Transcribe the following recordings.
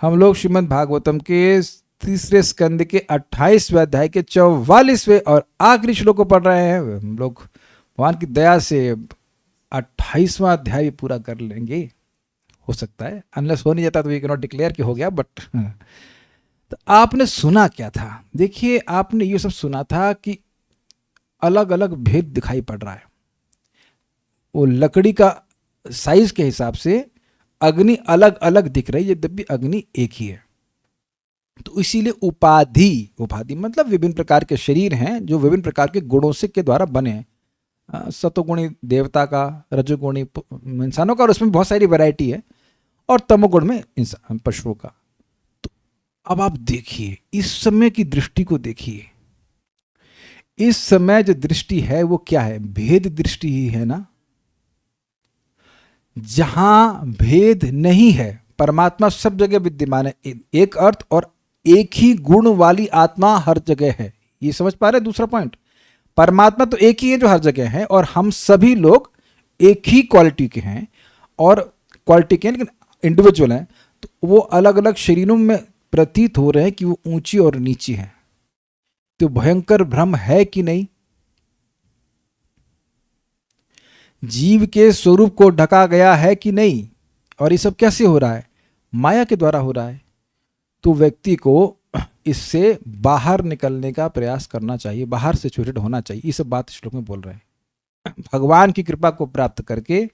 हम लोग श्रीमद् भागवतम के तीसरे स्कंद के 28वें अध्याय के 44वें और आखिरी श्लोक को पढ़ रहे हैं। हम लोग भगवान की दया से 28वां अध्याय भी पूरा कर लेंगे, हो सकता है, अनलेस हो नहीं जाता तो वी कैन नॉट डिक्लेयर कि हो गया। बट तो आपने सुना क्या था? देखिए, आपने ये सब सुना था कि अलग अलग भेद दिखाई पड़ रहा है। वो लकड़ी का साइज के हिसाब से अग्नि अलग अलग दिख रही है, यद्यपि अग्नि एक ही है। तो इसीलिए उपाधि, उपाधि मतलब विभिन्न प्रकार के शरीर हैं जो विभिन्न प्रकार के गुणों से के द्वारा बने हैं। सतोगुणी देवता का, रजोगुणी इंसानों का, और उसमें बहुत सारी वैरायटी है, और तमोगुण में इंसान पशुओं का। तो अब आप देखिए, इस समय की दृष्टि को देखिए। इस समय जो दृष्टि है वो क्या है? भेद दृष्टि ही है ना। जहां भेद नहीं है, परमात्मा सब जगह विद्यमान है, एक अर्थ और एक ही गुण वाली आत्मा हर जगह है। ये समझ पा रहे? दूसरा पॉइंट, परमात्मा तो एक ही है जो हर जगह है, और हम सभी लोग एक ही क्वालिटी के हैं, और क्वालिटी के लेकिन इंडिविजुअल हैं। तो वो अलग अलग शरीरों में प्रतीत हो रहे हैं कि वो ऊंची और नीची हैं। तो भयंकर भ्रम है कि नहीं? जीव के स्वरूप को ढका गया है कि नहीं? और ये सब कैसे हो रहा है? माया के द्वारा हो रहा है। तो व्यक्ति को इससे बाहर निकलने का प्रयास करना चाहिए, बाहर से छूट होना चाहिए। ये सब बात श्लोक में बोल रहे हैं। भगवान की कृपा को प्राप्त करके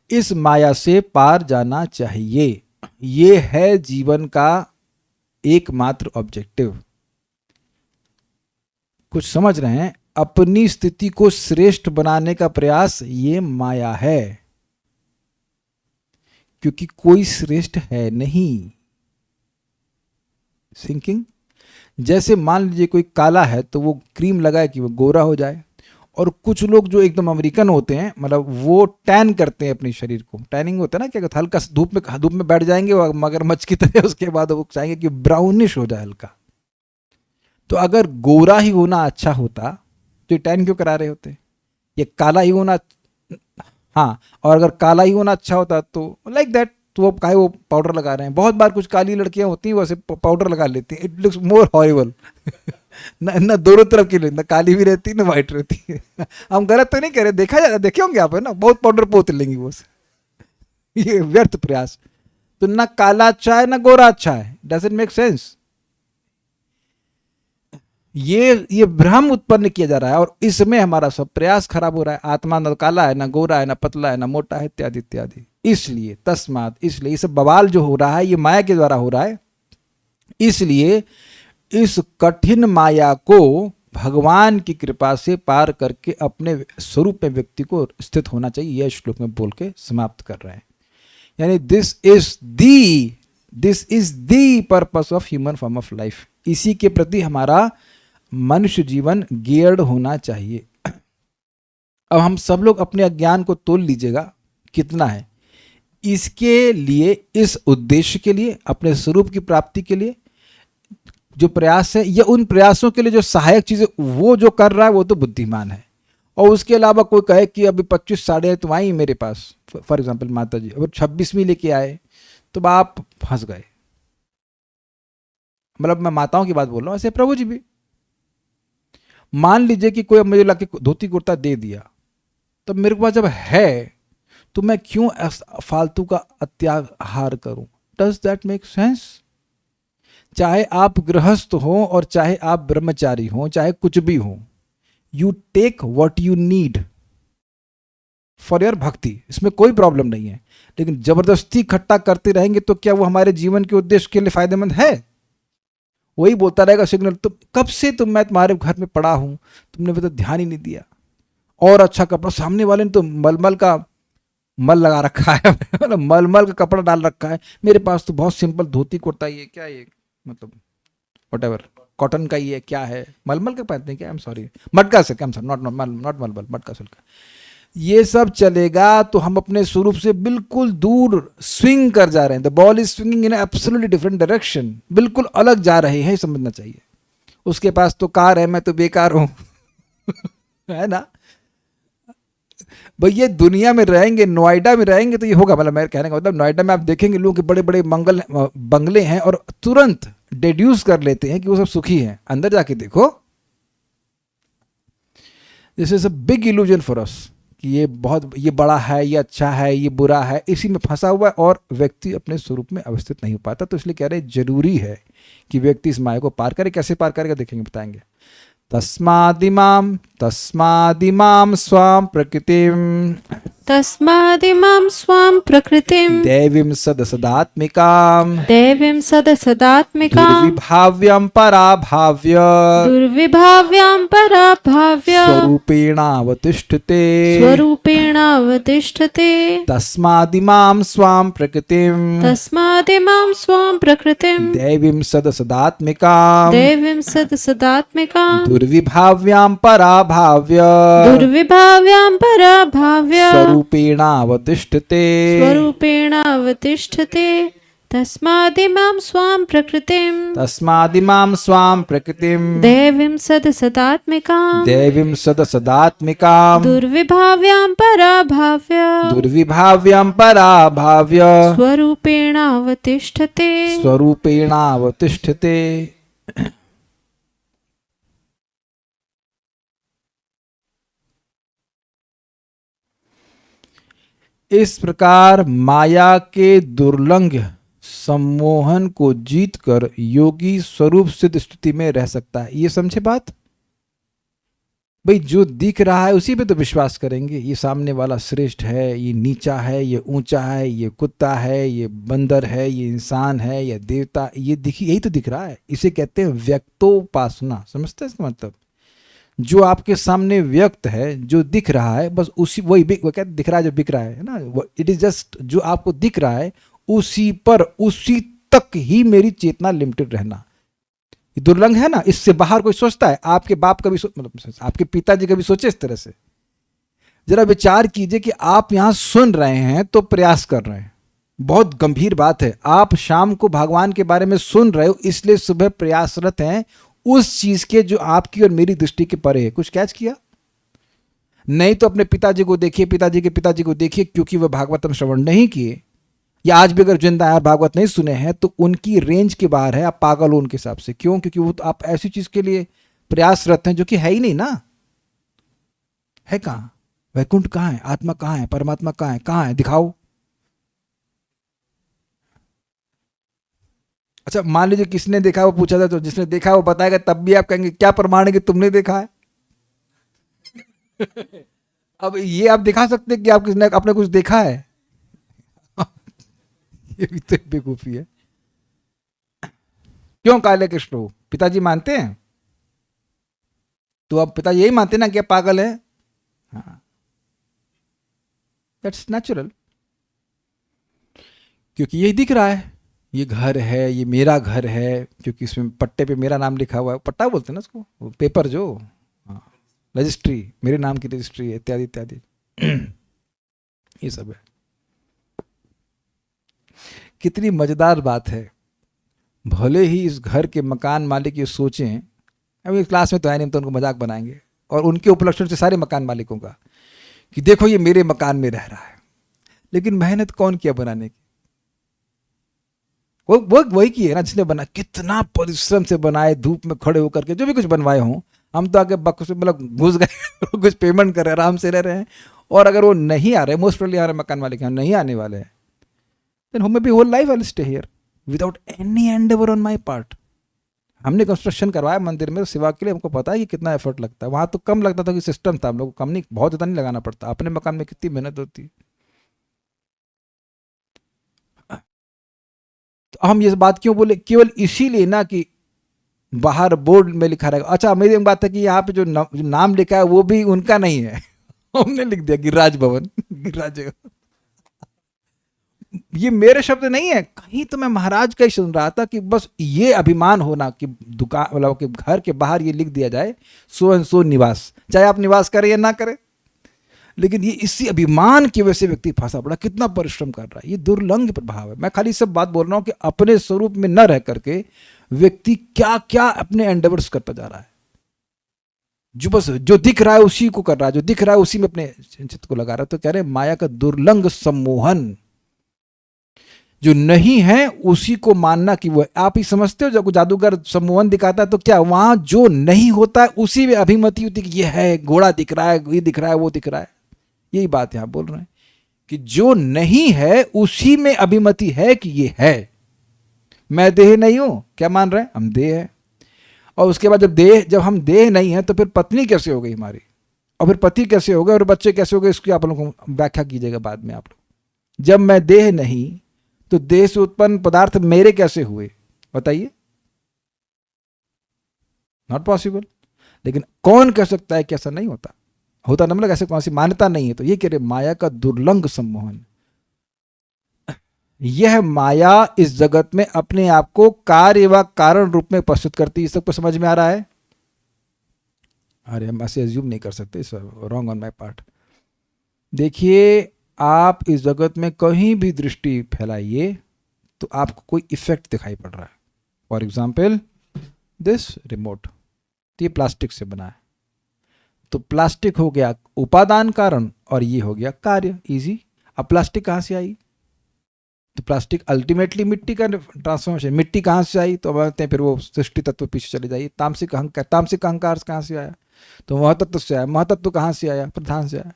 इस माया से पार जाना चाहिए। ये है जीवन का एकमात्र ऑब्जेक्टिव। कुछ समझ रहे हैं? अपनी स्थिति को श्रेष्ठ बनाने का प्रयास ये माया है, क्योंकि कोई श्रेष्ठ है नहीं। थिंकिंग, जैसे मान लीजिए कोई काला है तो वो क्रीम लगाए कि वो गोरा हो जाए, और कुछ लोग जो एकदम अमेरिकन होते हैं, मतलब वो टैन करते हैं अपने शरीर को। टैनिंग होता है ना, क्या हल्का धूप में बैठ जाएंगे मगरमच्छ की तरह, उसके बाद वो चाहेंगे कि ब्राउनिश हो जाए हल्का। तो अगर गोरा ही होना अच्छा होता तो ये टैन क्यों करा रहे होते? ये काला ही होना, हाँ, और अगर काला ही होना अच्छा होता तो लाइक दैट, तो वो काहे वो पाउडर लगा रहे हैं। बहुत बार कुछ काली लड़कियां होती हैं, वैसे पाउडर लगा लेती हैं, इट लुक्स मोर हॉरिबल। ना दोनों तरफ की, ना काली भी रहती है ना वाइट रहती है। हम गलत तो नहीं कह रहे, देखा जाए, देखे होंगे आप, है ना, बहुत पाउडर पोत लेंगी वो। ये व्यर्थ प्रयास। तो ना काला अच्छा है ना गोरा अच्छा है, डजंट मेक सेंस। ये भ्रम उत्पन्न किया जा रहा है, और इसमें हमारा सब प्रयास खराब हो रहा है। आत्मा न काला है, ना गोरा है, ना पतला है, ना मोटा है, इत्यादि इत्यादि। इसलिए तस्मात, इसलिए ये सब बवाल जो हो रहा है ये माया के द्वारा हो रहा है। इसलिए इस कठिन माया को भगवान की कृपा से पार करके अपने स्वरूप में व्यक्ति को स्थित होना चाहिए। यह श्लोक में बोल के समाप्त कर रहे हैं। यानी this is the purpose of human form of life. इसी के प्रति हमारा मनुष्य जीवन गियर्ड होना चाहिए। अब हम सब लोग अपने अज्ञान को तोल लीजिएगा कितना है। इसके लिए, इस उद्देश्य के लिए, अपने स्वरूप की प्राप्ति के लिए जो प्रयास है, या उन प्रयासों के लिए जो सहायक चीजें वो जो कर रहा है वो तो बुद्धिमान है। और उसके अलावा कोई कहे कि अभी 25 साढ़े है तो आई मेरे पास, फॉर एग्जाम्पल माता जी अगर 26वीं लेके आए तो आप फंस गए। मतलब मैं माताओं की बात बोल रहा हूँ, ऐसे प्रभु जी भी। मान लीजिए कि कोई मुझे लाके धोती कुर्ता दे दिया, तो मेरे पास जब है तो मैं क्यों फालतू का अत्याहार करूं? Does that make sense? चाहे आप गृहस्थ हो और चाहे आप ब्रह्मचारी हो, चाहे कुछ भी हो, you take what you need for your bhakti, इसमें कोई प्रॉब्लम नहीं है। लेकिन जबरदस्ती इकट्ठा करते रहेंगे तो क्या वो हमारे जीवन के उद्देश्य के लिए फायदेमंद है? वही बोलता रहेगा सिग्नल, तो कब से मैं तुम्हारे घर में पड़ा हूं, तुमने तो ध्यान ही नहीं दिया। और अच्छा कपड़ा, सामने वाले ने तो मलमल का मल लगा रखा है, मतलब मलमल का कपड़ा डाल रखा है, मेरे पास तो बहुत सिंपल धोती कुर्ता ही है, क्या ये, मतलब वटेवर, कॉटन का ही है, क्या है, मलमल का पहनते हैं क्या, आई एम सॉरी, मटका silk, I am sorry, not मलमल, मटका सिल्क। ये सब चलेगा तो हम अपने स्वरूप से बिल्कुल दूर स्विंग कर जा रहे हैं। The ball is swinging in absolutely different direction, बिल्कुल अलग जा रहे हैं, समझना चाहिए। उसके पास तो कार है, मैं तो बेकार हूं। है ना? भाई ये दुनिया में रहेंगे, नोएडा में रहेंगे तो ये होगा। मतलब मेरे कहने का मतलब, नोएडा में आप देखेंगे लोगों के बड़े बड़े बंगले हैं और तुरंत डिड्यूस कर लेते हैं कि वो सब सुखी हैं। अंदर जाके देखो, this is a big illusion for us कि ये बड़ा है, ये अच्छा है, ये बुरा है, इसी में फंसा हुआ है और व्यक्ति अपने स्वरूप में अवस्थित नहीं हो पाता। तो इसलिए कह रहे हैं जरूरी है कि व्यक्ति इस माया को पार करे। कैसे पार करेगा देखेंगे, बताएंगे। तस्मादिमाम स्वाम स्वाम प्रकृतिम देवीं सदसदात्मिकाम सदसदात्मिकाम दुर्विभाव्यां पराभाव्य स्वरूपेणावतिष्ठते तस्मादिमां स्वाम प्रकृतिम देवीं सदसदात्मिकाम दुर्विभाव्यां पराभाव्य स्वरूपेणावतिष्ठते तस्मादिमां स्वाम प्रकृतिम देवीं सदसदात्मिकां दुर्विभाव्यां पराभाव्य स्वरूपेणावतिष्ठते। इस प्रकार माया के दुर्लंघ सम्मोहन को जीतकर योगी स्वरूप सिद्ध स्थिति में रह सकता है। ये समझे बात? भाई जो दिख रहा है उसी पे तो विश्वास करेंगे। ये सामने वाला श्रेष्ठ है, ये नीचा है, ये ऊंचा है, ये कुत्ता है, ये बंदर है, ये इंसान है, ये देवता, ये यही तो दिख रहा है। इसे कहते हैं व्यक्तोपासना। समझते हैं इसका मतलब? जो आपके सामने व्यक्त है, जो दिख रहा है, बस उसी वही वो कहते दिख रहा है जो बिक रहा है ना। इट इज जस्ट जो आपको दिख रहा है उसी पर, उसी तक ही मेरी चेतना लिमिटेड रहना। ये दुर्लंघ है ना। इससे बाहर कोई सोचता है? आपके बाप कभी मतलब आपके पिताजी कभी सोचे इस तरह से? जरा विचार कीजिए कि आप यहां सुन रहे हैं तो प्रयास कर रहे हैं। बहुत गंभीर बात है। आप शाम को भगवान के बारे में सुन रहे हो, इसलिए सुबह प्रयासरत हैं उस चीज के जो आपकी और मेरी दृष्टि के परे है। कुछ कैच किया? नहीं तो अपने पिताजी को देखिए, पिताजी के पिताजी को देखिए, क्योंकि वह भागवतम श्रवण नहीं किए या आज भी अगर जिंदा है और भागवत नहीं सुने हैं तो उनकी रेंज के बाहर है। आप पागल हो उनके हिसाब से। क्यों? क्योंकि वो तो आप ऐसी चीज के लिए प्रयासरत हैं जो कि है ही नहीं ना। है कहां? वैकुंठ कहां है? आत्मा कहां है? परमात्मा कहां है? कहां है? दिखाओ। अच्छा मान लीजिए किसने देखा, वो पूछा था तो जिसने देखा वो बताएगा, तब भी आप कहेंगे क्या प्रमाण है कि तुमने देखा है? अब ये आप दिखा सकते हैं कि आप किसने आपने कुछ देखा है? ये भी तो बेवकूफी है। क्यों काले कृष्ण हो? पिताजी मानते हैं तो अब पिताजी यही मानते ना कि आप पागल है। हाँ, दैट्स नेचुरल, क्योंकि यही दिख रहा है। ये घर है, ये मेरा घर है, क्योंकि इसमें पट्टे पे मेरा नाम लिखा हुआ है। पट्टा बोलते हैं ना उसको, पेपर जो, हाँ, रजिस्ट्री, मेरे नाम की रजिस्ट्री है, इत्यादि इत्यादि। ये सब है। कितनी मजेदार बात है। भले ही इस घर के मकान मालिक ये सोचें, अभी क्लास में तो है नहीं तो उनको मजाक बनाएंगे, और उनके उपलक्षण से सारे मकान मालिकों का कि देखो ये मेरे मकान में रह रहा है, लेकिन मेहनत कौन किया बनाने की? वो वही की है ना जिसने बना। कितना परिश्रम से बनाए, धूप में खड़े होकर के, जो भी कुछ बनवाए हों। हम तो आगे बक्स मतलब घुस गए, कुछ पेमेंट कर रहे हैं, आराम से रह रहे हैं। और अगर वो नहीं आ रहे, मोस्ट प्रोबेबली हमारे मकान मालिक यहाँ नहीं आने वाले हैं, then may be whole life I will stay here without any endeavour on my part. हमने कंस्ट्रक्शन करवाया मंदिर में, सेवा के लिए हमको पता है कि कितना एफर्ट लगता है। वहाँ तो कम लगता था कि सिस्टम था, हम लोग को कम नहीं, बहुत ज़्यादा नहीं लगाना पड़ता। अपने मकान में कितनी मेहनत होती है। तो हम ये बात क्यों बोले? केवल इसीलिए ना कि बाहर बोर्ड में लिखा रहेगा। अच्छा मेरी बात है कि यहाँ पे जो नाम लिखा है वो भी उनका नहीं है। हमने लिख दिया गिरिराज भवन, गिरिराज। ये मेरे शब्द नहीं है, कहीं तो मैं महाराज का ही सुन रहा था कि बस ये अभिमान होना कि दुकान मतलब कि घर के बाहर ये लिख दिया जाए सो एंड सो निवास, चाहे आप निवास करें या ना करें। लेकिन ये इसी अभिमान की वजह से व्यक्ति फंसा पड़ा, कितना परिश्रम कर रहा है। ये दुर्लंघ प्रभाव है। मैं खाली सब बात बोल रहा हूं कि अपने स्वरूप में न रह करके व्यक्ति क्या क्या अपने एंडेवर्स करता जा रहा है। जो बस जो दिख रहा है उसी को कर रहा है, जो दिख रहा है उसी में अपने चित्त को लगा रहा है। तो कह रहे माया का दुर्लंग सम्मोहन, जो नहीं है उसी को मानना कि वो है। आप ही समझते हो जब जादूगर सम्मोहन दिखाता है तो क्या वहां जो नहीं होता है उसी में अभिमति होती है कि ये है, घोड़ा दिख रहा है, ये दिख रहा है, वो दिख रहा है। यही बात यहां बोल रहे हैं कि जो नहीं है उसी में अभिमति है कि ये है। मैं देह नहीं हूं, क्या मान रहे हैं हम? देह है। और उसके बाद जब हम देह नहीं है तो फिर पत्नी कैसे हो गई हमारी, और फिर पति कैसे हो गए, और बच्चे कैसे हो गए, इसकी आप लोगों को व्याख्या कीजिएगा बाद में आप लोग। जब मैं देह नहीं तो देह से उत्पन्न पदार्थ मेरे कैसे हुए, बताइए? Not possible. लेकिन कौन कह सकता है कि ऐसा नहीं होता? होता ना, मतलब ऐसे कौन सी मान्यता नहीं है। तो ये कह रहे माया का दुर्लंग सम्मोहन, यह माया इस जगत में अपने आप को कार्य व कारण रूप में प्रस्तुत करती है। सबको समझ में आ रहा है? अरे हम ऐसे एज्यूम नहीं कर सकते, रॉन्ग ऑन माय पार्ट। देखिए, आप इस जगत में कहीं भी दृष्टि फैलाइए तो आपको कोई इफेक्ट दिखाई पड़ रहा है। फॉर एग्जाम्पल दिस रिमोट, ये प्लास्टिक से बना है, तो प्लास्टिक हो गया उपादान कारण और ये हो गया कार्य, इजी। अब प्लास्टिक कहाँ से आई? तो प्लास्टिक अल्टीमेटली मिट्टी का ट्रांसफॉर्मेशन। मिट्टी कहाँ से आई? तो बोलते हैं फिर वो सृष्टि तत्व पीछे चले जाइए। तामसिक अहंकार कहाँ से आया? तो महतत्व से आया। महतत्व कहाँ से आया? प्रधान से आया।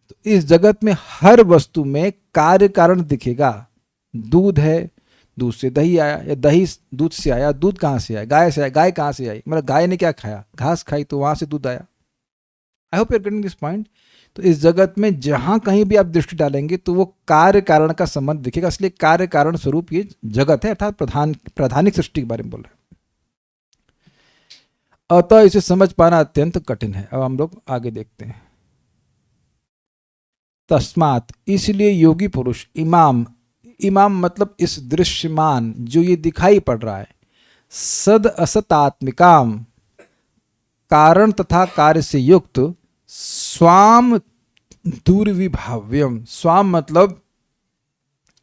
तो इस जगत में हर वस्तु में कार्य कारण दिखेगा। दूध है, दूध से दही आया, या दही दूध से आया। दूध कहाँ से आया? गाय से आया। गाय कहाँ से आई? मतलब गाय ने क्या खाया? घास खाई, तो वहां से दूध आया। I hope you are getting this point. तो इस जगत में जहां कहीं भी आप दृष्टि डालेंगे तो वो कार्य कारण का संबंध दिखेगा। इसलिए कार्य कारण स्वरूप ये जगत है, अर्थात प्रधानिक सृष्टि के बारे में बोल रहे हैं। अतः इसे समझ पाना अत्यंत कठिन है। अब हम लोग आगे देखते हैं। तस्मात, इसलिए योगी पुरुष, इमाम मतलब इस दृश्यमान जो ये दिखाई पड़ रहा है, सद असतात्मिकाम, कारण तथा कार्य से युक्त, स्वाम दुर्विभाव्यम। स्वाम मतलब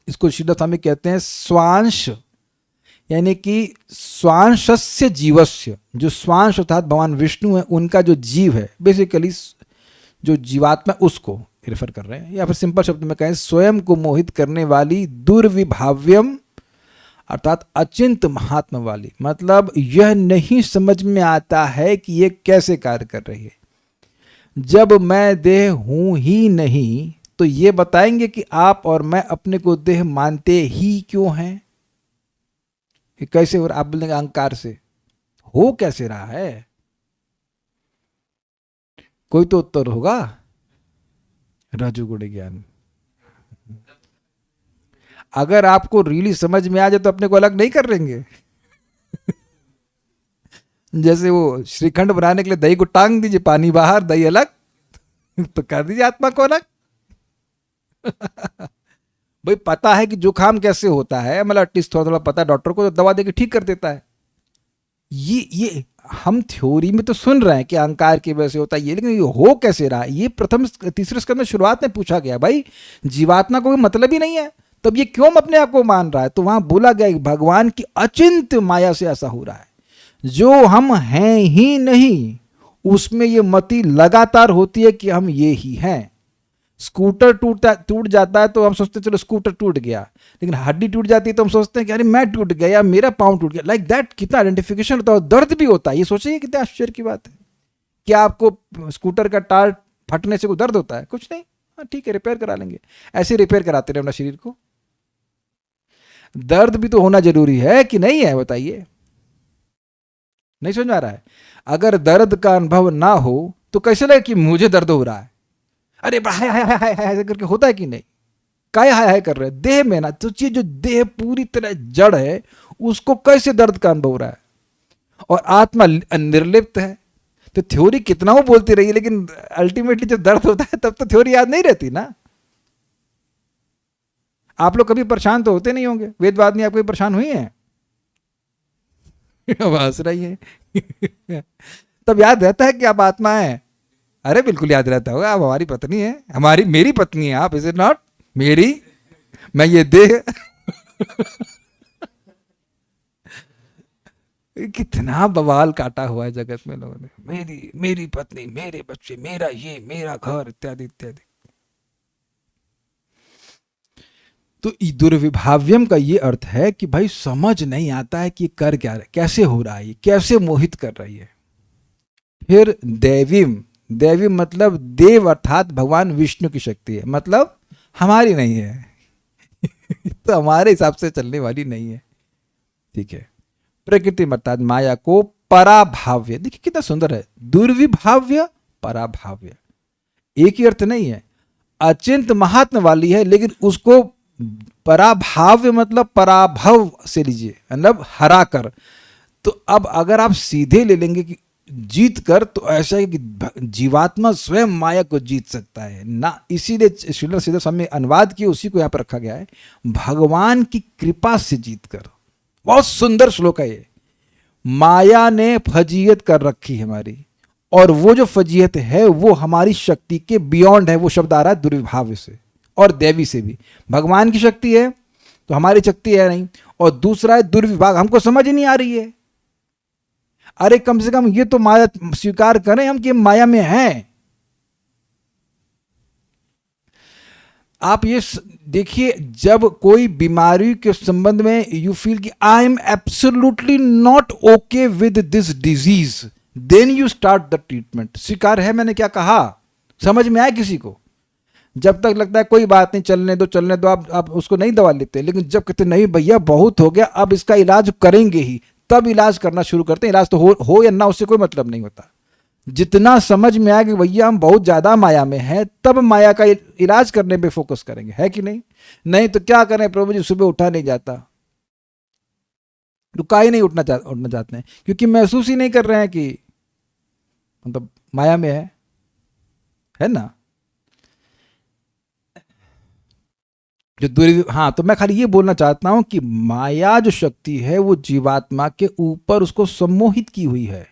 इसको श्रीधर स्वामी कहते हैं स्वांश, यानी कि स्वांशस्य जीवस्य। जो स्वांश अर्थात भगवान विष्णु है, उनका जो जीव है, बेसिकली जो जीवात्मा, उसको रेफर कर रहे हैं। या फिर सिंपल शब्द में कहें, स्वयं को मोहित करने वाली दुर्विभाव्यम अर्थात अचिंत महात्मा वाली। मतलब यह नहीं समझ में आता है कि यह कैसे कार्य कर रही है। जब मैं देह हूं ही नहीं तो ये बताएंगे कि आप और मैं अपने को देह मानते ही क्यों हैं? ये कैसे हो रहा? आप बोलेंगे अहंकार से। हो कैसे रहा है? कोई तो उत्तर होगा। रजोगुण ज्ञान। अगर आपको रियली समझ में आ जाए तो अपने को अलग नहीं कर लेंगे। जैसे वो श्रीखंड बनाने के लिए दही को टांग दीजिए, पानी बाहर, दही अलग, तो कर दीजिए आत्मा को अलग। भाई पता है कि जुकाम कैसे होता है, मतलब एटलीस्ट थोड़ा थोड़ा पता है डॉक्टर को, तो दवा देके ठीक कर देता है। ये हम थ्योरी में तो सुन रहे हैं कि अहंकार की वजह से होता है ये, लेकिन ये हो कैसे रहा है? ये प्रथम तीसरे स्कंद में शुरुआत में पूछा गया। भाई जीवात्मा को कोई मतलब ही नहीं है, तब ये क्यों अपने आप को मान रहा है? तो वहां बोला गया भगवान की अचिंत माया से ऐसा हो रहा है। जो हम हैं ही नहीं उसमें ये मति लगातार होती है कि हम ये ही हैं। स्कूटर टूट जाता है तो हम सोचते हैं चलो स्कूटर टूट गया, लेकिन हड्डी टूट जाती है तो हम सोचते हैं कि अरे मैं टूट गया या मेरा पाँव टूट गया। लाइक दैट कितना आइडेंटिफिकेशन होता है। दर्द भी होता है। ये सोचिए कितना आश्चर्य की बात है। क्या आपको स्कूटर का टायर फटने से कोई दर्द होता है? कुछ नहीं। हाँ ठीक है, रिपेयर करा लेंगे। ऐसे रिपेयर कराते रहे अपना शरीर को। दर्द भी तो होना जरूरी है कि नहीं है? बताइए। नहीं समझ में आ रहा है? अगर दर्द का अनुभव ना हो तो कैसे लगे कि मुझे दर्द हो रहा है? अरे हाय हाय हाय हाय हाय करके होता है कि नहीं? काय हाय हाय कर रहे हैं देह में ना। तो चीज जो देह पूरी तरह जड़ है उसको कैसे दर्द का अनुभव हो रहा है? और आत्मा निर्लिप्त है। तो थ्योरी कितना वो बोलती रही है, लेकिन अल्टीमेटली जब दर्द होता है तब तो थ्योरी याद नहीं रहती ना। आप लोग कभी परेशान तो होते नहीं होंगे। वेदवाद में आप कभी परेशान हुई हैं? हंस रही है। तब याद रहता है कि आप आत्मा है? अरे बिल्कुल याद रहता होगा। आप हमारी पत्नी है, मेरी पत्नी है आप। Is it not? मेरी, मैं ये देह। कितना बवाल काटा हुआ है जगत में लोगों ने, मेरी मेरी पत्नी, मेरे बच्चे, मेरा ये, मेरा घर, इत्यादि इत्यादि। तो दुर्विभाव्यम का ये अर्थ है कि भाई समझ नहीं आता है कि ये कर क्या रहा है, कैसे हो रहा है, कैसे मोहित कर रही है। फिर दैवीम, दैवी मतलब देव अर्थात भगवान विष्णु की शक्ति है, मतलब हमारी नहीं है तो हमारे हिसाब से चलने वाली नहीं है, ठीक है। प्रकृति अर्थात माया को पराभाव्य, देखिए कितना सुंदर है, दुर्विभाव्य पराभाव्य, एक ही अर्थ नहीं है, अचिंत महात्म वाली है, लेकिन उसको पराभाव्य मतलब पराभव से लीजिए, मतलब हरा कर। तो अब अगर आप सीधे ले लेंगे कि जीत कर, तो ऐसा है कि जीवात्मा स्वयं माया को जीत सकता है ना, इसीलिए श्रीधर सीधे स्वामी अनुवाद किए, उसी को यहाँ पर रखा गया है, भगवान की कृपा से जीत कर। बहुत सुंदर श्लोक है ये। माया ने फजीयत कर रखी है हमारी, और वो जो फजीयत है वो हमारी शक्ति के बियॉन्ड है। वो शब्द आ रहा है दुर्विभाव्य से और देवी से भी। भगवान की शक्ति है तो हमारी शक्ति है नहीं, और दूसरा है दुर्विभाग, हमको समझ ही नहीं आ रही है। अरे कम से कम ये तो माया स्वीकार करें हम कि माया में हैं। आप ये देखिए, जब कोई बीमारी के संबंध में यू फील कि I am absolutely not okay with this disease, then you start the treatment. स्वीकार है मैंने क्या कहा, समझ में आया किसी को? जब तक लगता है कोई बात नहीं, चलने दो, आप उसको नहीं दवा लेते, लेकिन जब कहते नहीं भैया बहुत हो गया, अब इसका इलाज करेंगे ही, तब इलाज करना शुरू करते हैं। इलाज तो हो या ना, उससे कोई मतलब नहीं होता। जितना समझ में आया कि भैया हम बहुत ज्यादा माया में हैं, तब माया का इलाज करने पे फोकस करेंगे, है कि नहीं? नहीं तो क्या करें प्रभु जी, सुबह उठा नहीं जाता, रुका ही नहीं, उठना चाहते हैं, क्योंकि महसूस ही नहीं कर रहे हैं कि मतलब माया में है ना। जो हाँ, तो मैं खाली ये बोलना चाहता हूं कि माया जो शक्ति है वो जीवात्मा के ऊपर उसको सम्मोहित की हुई है।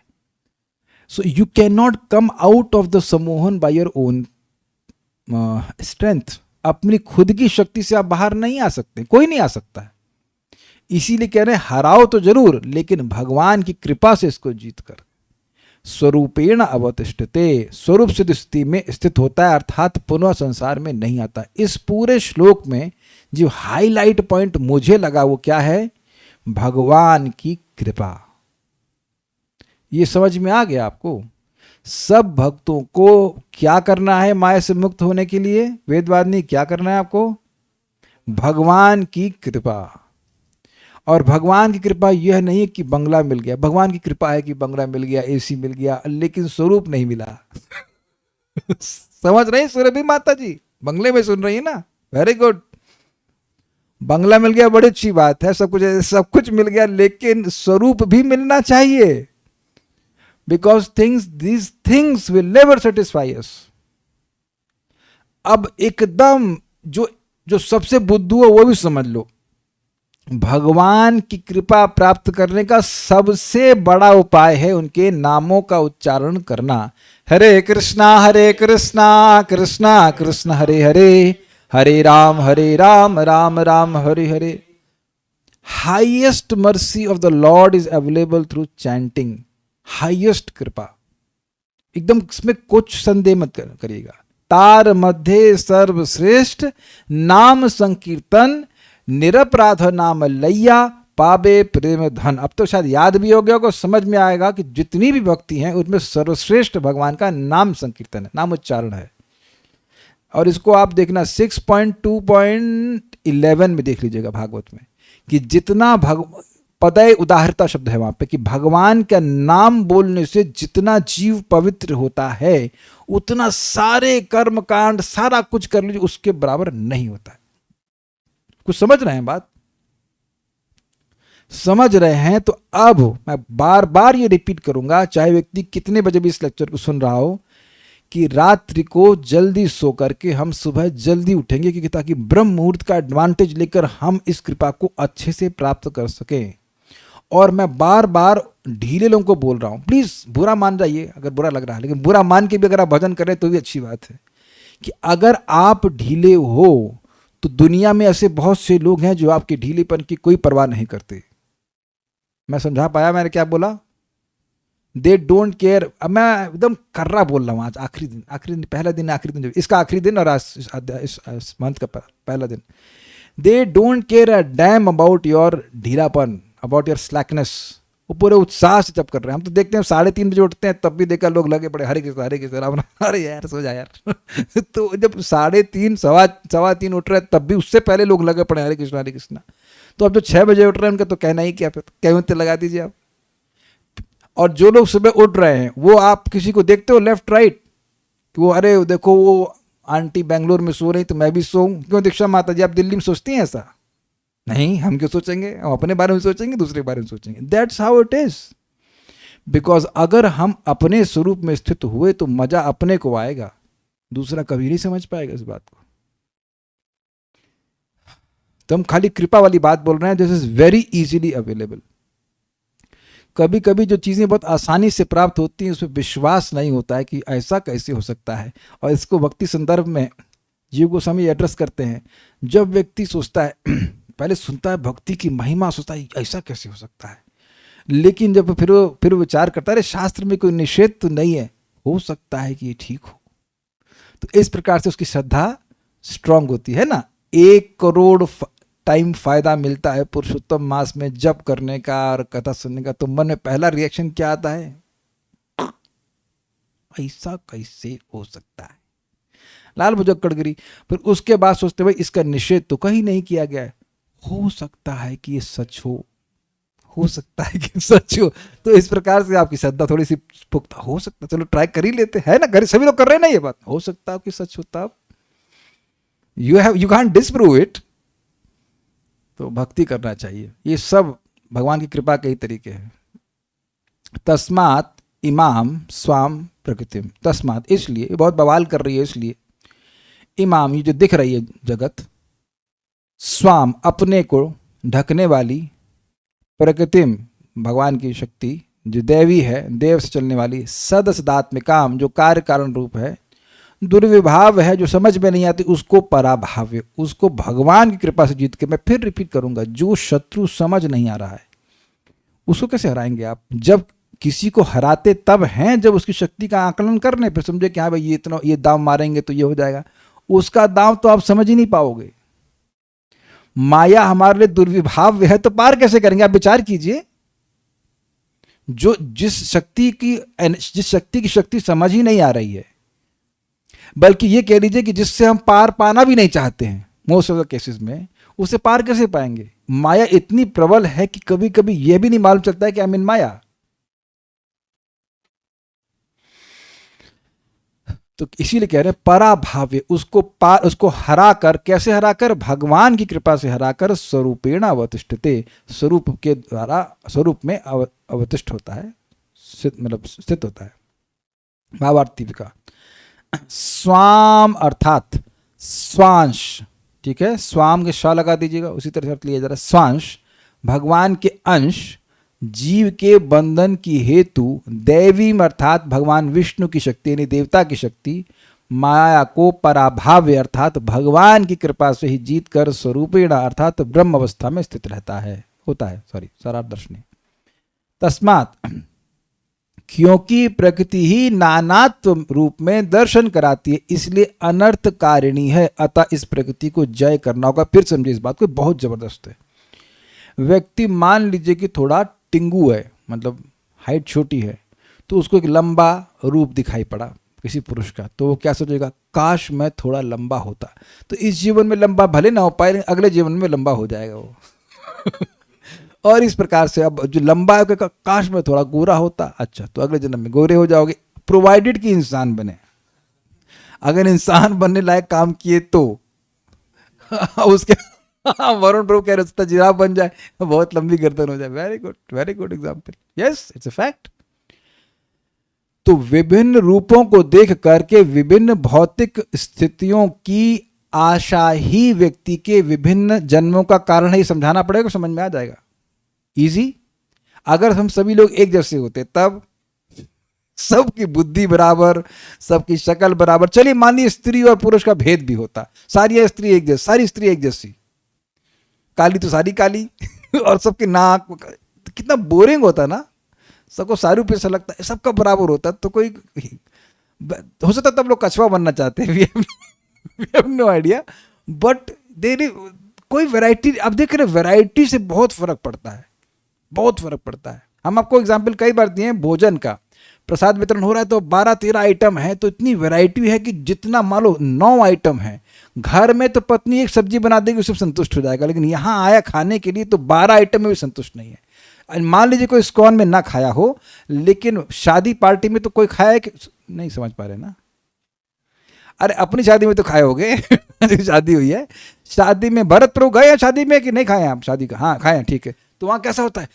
So you can not come out of the सम्मोहन बाय योर ओन स्ट्रेंथ। अपनी खुद की शक्ति से आप बाहर नहीं आ सकते, कोई नहीं आ सकता है। इसीलिए कह रहे हैं हराओ तो जरूर, लेकिन भगवान की कृपा से इसको जीत कर स्वरूपेण अवतिष्ठते, स्वरूप सिद्ध स्थिति में स्थित होता है, अर्थात पुनः संसार में नहीं आता। इस पूरे श्लोक में जो हाईलाइट पॉइंट मुझे लगा वो क्या है? भगवान की कृपा। ये समझ में आ गया आपको? सब भक्तों को क्या करना है माया से मुक्त होने के लिए? वेदवादिनी क्या करना है आपको? भगवान की कृपा। और भगवान की कृपा यह नहीं है कि बंगला मिल गया, भगवान की कृपा है कि बंगला मिल गया, एसी मिल गया, लेकिन स्वरूप नहीं मिला समझ रही सुरभि माता जी? बंगले में सुन रही है ना? Very good. बंगला मिल गया बड़ी अच्छी बात है, सब कुछ मिल गया, लेकिन स्वरूप भी मिलना चाहिए। Because these things will never satisfy us। अब एकदम जो सबसे बुद्धू है वो भी समझ लो, भगवान की कृपा प्राप्त करने का सबसे बड़ा उपाय है उनके नामों का उच्चारण करना। Hare Krishna Krishna Krishna Hare Hare, Hare Ram Ram Ram Hare Hare. Highest mercy of the lord is available through chanting. Highest कृपा, एकदम इसमें कुछ संदेह मत करिएगा। तार मध्य सर्वश्रेष्ठ नाम संकीर्तन, निरपराध नाम लैया, पाबे प्रेम धन। अब तो शायद याद भी हो गया होगा, समझ में आएगा कि जितनी भी भक्ति हैं उसमें सर्वश्रेष्ठ भगवान का नाम संकीर्तन है, नाम उच्चारण है। और इसको आप देखना 6.2.11 में देख लीजिएगा भागवत में, कि जितना पदय उदाहरता शब्द है वहां पे, कि भगवान का नाम बोलने से जितना जीव पवित्र होता है, उतना सारे कर्म कांड सारा कुछ कर लीजिए उसके बराबर नहीं होता है। कुछ समझ रहे हैं बात? समझ रहे हैं? तो अब मैं बार बार ये रिपीट करूंगा, चाहे व्यक्ति कितने बजे भी इस लेक्चर को सुन रहा हो, कि रात्रि को जल्दी सो करके हम सुबह जल्दी उठेंगे, क्योंकि ताकि ब्रह्म मुहूर्त का एडवांटेज लेकर हम इस कृपा को अच्छे से प्राप्त कर सकें। और मैं बार बार ढीले लोगों को बोल रहा हूं, प्लीज बुरा मान जाइए अगर बुरा लग रहा है, लेकिन बुरा मान के भी अगर आप भजन करें तो भी अच्छी बात है, कि अगर आप ढीले हो तो दुनिया में ऐसे बहुत से लोग हैं जो आपके ढीलेपन की कोई परवाह नहीं करते। मैं समझा पाया मैंने क्या बोला? दे डोंट केयर। अब मैं एकदम कर्रा बोल रहा हूँ। आज आखिरी दिन, पहला दिन, आखिरी दिन, इसका आखिरी दिन और आज इस मंथ का पहला दिन। They don't care a damn about your ढीलापन, अबाउट योर स्लैकनेस। वो पूरे उत्साह से जब कर रहे हैं। हम तो देखते हैं 3:30 बजे उठते हैं, तब भी देखकर लोग लगे पड़े, हरे कृष्ण हरे कृष्ण राम राम, अरे यार सो जा यार। तो जब 3:30 सवा तीन उठ रहे हैं, तब भी उससे पहले लोग लगे पड़े हरे कृष्ण हरे कृष्ण। तो अब जो 6 बजे उठ रहे हैं उनका तो कहना ही क्या, फिर कहते लगा दीजिए आप। और जो लोग सुबह उठ रहे हैं, वो आप किसी को देखते हो लेफ्ट राइट कि वो, अरे देखो वो आंटी बेंगलोर में सो रही तो मैं भी सोऊं। क्यों दीक्षा माता जी, आप दिल्ली में सोचती हैं ऐसा? नहीं, हम क्यों सोचेंगे? हम अपने बारे में सोचेंगे, दूसरे के बारे में सोचेंगे। That's how it is. Because अगर हम अपने स्वरूप में स्थित हुए तो मजा अपने को आएगा, दूसरा कभी नहीं समझ पाएगा इस बात को। तो हम खाली कृपा वाली बात बोल रहे हैं, this is very easily available. कभी कभी जो चीज़ें बहुत आसानी से प्राप्त होती हैं उसमें विश्वास नहीं होता है कि ऐसा कैसे हो सकता है। और इसको भक्ति संदर्भ में जीव गोस्वामी एड्रेस करते हैं। जब व्यक्ति सोचता है, पहले सुनता है भक्ति की महिमा, सोचता है ऐसा कैसे हो सकता है, लेकिन जब फिर विचार करता है, शास्त्र में कोई निषेध तो नहीं है, हो सकता है कि ये ठीक हो। तो इस प्रकार से उसकी श्रद्धा स्ट्रांग होती है ना। 1 करोड़ टाइम फायदा मिलता है पुरुषोत्तम मास में जप करने का और कथा सुनने का, तो मन में पहला रिएक्शन क्या आता है? ऐसा कैसे हो सकता है, लाल भुजक्कड़ गिरी। फिर उसके बाद सोचते भाई इसका निषेध तो कहीं नहीं किया गया है, हो सकता है कि ये सच हो सकता है कि सच हो। तो इस प्रकार से आपकी श्रद्धा थोड़ी सी पुख्ता हो सकता है, चलो ट्राई कर ही लेते हैं ना, घर सभी लोग कर रहे हैं ना ये बात, हो सकता है कि सच होता। You can't disprove it. तो भक्ति करना चाहिए। ये सब भगवान की कृपा के ही तरीके हैं। तस्मात इमाम स्वाम प्रकृतिम, तस्मात इसलिए, ये बहुत बवाल कर रही है इसलिए, इमाम ये जो दिख रही है जगत, स्वाम अपने को ढकने वाली, प्रकृतिम भगवान की शक्ति जो दैवी है, देव से चलने वाली, सदसदात्मिकाम जो कार्य कारण रूप है, दुर्विभाव है जो समझ में नहीं आती, उसको पराभाव्य, उसको भगवान की कृपा से जीत के, मैं फिर रिपीट करूंगा, जो शत्रु समझ नहीं आ रहा है उसको कैसे हराएंगे आप? जब किसी को हराते तब हैं जब उसकी शक्ति का आकलन करने फिर समझे कि हाँ भाई ये इतना, ये दाव मारेंगे तो ये हो जाएगा। उसका दाव तो आप समझ ही नहीं पाओगे। माया हमारे लिए दुर्विभाव्य है तो पार कैसे करेंगे? आप विचार कीजिए। जो जिस शक्ति की शक्ति समझ ही नहीं आ रही है, बल्कि ये कह लीजिए कि जिससे हम पार पाना भी नहीं चाहते हैं मोस्ट ऑफ द केसेस में, उसे पार कैसे पाएंगे? माया इतनी प्रबल है कि कभी कभी यह भी नहीं मालूम चलता है कि आई एम इन माया। तो इसीलिए कह रहे हैं पराभाव्य, उसको हराकर, कैसे हराकर? भगवान की कृपा से हराकर, स्वरूपेण अवतिष्ठते, स्वरूप के द्वारा, स्वरूप में अवतिष्ठ होता है, मतलब स्थित होता है। भावार्थी का स्वाम अर्थात स्वांश, ठीक है, स्वाम के स्वा लगा दीजिएगा, उसी तरह से अर्थ लिया जा रहा है। स्वांश भगवान के अंश, जीव के बंधन की हेतु, दैवी अर्थात भगवान विष्णु की शक्ति यानी देवता की शक्ति, माया को पराभाव्य अर्थात भगवान की कृपा से ही जीत कर स्वरूपेण अर्थात ब्रह्म अवस्था में स्थित रहता है, होता है, सारार्थ दर्शनी। तस्मात क्योंकि प्रकृति ही नानात्व रूप में दर्शन कराती है, इसलिए अनर्थकारिणी है, अतः इस प्रकृति को जय करना होगा। फिर समझिए इस बात को, बहुत जबरदस्त है। व्यक्ति मान लीजिए कि थोड़ा टिंगू है, मतलब हाइट छोटी है, तो उसको एक लंबा रूप दिखाई पड़ा किसी पुरुष का, तो वो क्या सोचेगा? काश मैं थोड़ा लंबा होता। तो इस जीवन में लंबा भले ना हो पाए, लेकिन अगले जीवन में लंबा हो जाएगा वो। और इस प्रकार से अब जो लंबा है, काश मैं थोड़ा गोरा होता, अच्छा तो अगले जन्म में गोरे हो जाओगे, प्रोवाइडेड कि इंसान बने। अगर इंसान बनने लायक काम किए तो उसके वरुण प्रभु कह रहे जिराफ बन जाए, बहुत लंबी गर्दन हो जाए। Very good example, yes it's a fact. तो विभिन्न रूपों को देख करके विभिन्न भौतिक स्थितियों की आशा ही व्यक्ति के विभिन्न जन्मों का कारण है, ये समझाना पड़ेगा, समझ में आ जाएगा इजी। अगर हम सभी लोग एक जैसे होते तब सबकी बुद्धि बराबर, सबकी शक्ल बराबर, चलिए मान लीजिए स्त्री और पुरुष का भेद भी होता, सारी स्त्री एक जैसी, सारी स्त्री एक जैसी, काली तो सारी काली और सबके नाक कितना बोरिंग होता ना, सबको 100 रुपये से लगता है, सबका बराबर होता तो कोई हो सकता तब लोग कछुआ बनना चाहते हैं, we have no idea, but there कोई वैरायटी, अब देख रहे वैरायटी से बहुत फर्क पड़ता है, बहुत फर्क पड़ता है। हम आपको एग्जाम्पल कई बार दिए हैं, भोजन का प्रसाद वितरण हो रहा है तो 12-13 आइटम है, तो इतनी वैरायटी है कि जितना मान लो 9 आइटम है, घर में तो पत्नी एक सब्जी बना देगी उससे संतुष्ट हो जाएगा, लेकिन यहाँ आया खाने के लिए तो 12 आइटम में भी संतुष्ट नहीं है। मान लीजिए कोई इस्कॉन में ना खाया हो, लेकिन शादी पार्टी में तो कोई खाया है कि नहीं, समझ पा रहे ना? अरे अपनी शादी में तो खाए होगे शादी हुई है, शादी में भरत प्रभु गए हैं शादी में कि नहीं खाए आप? शादी का हाँ खाए हैं, ठीक है। तो वहाँ कैसा होता है,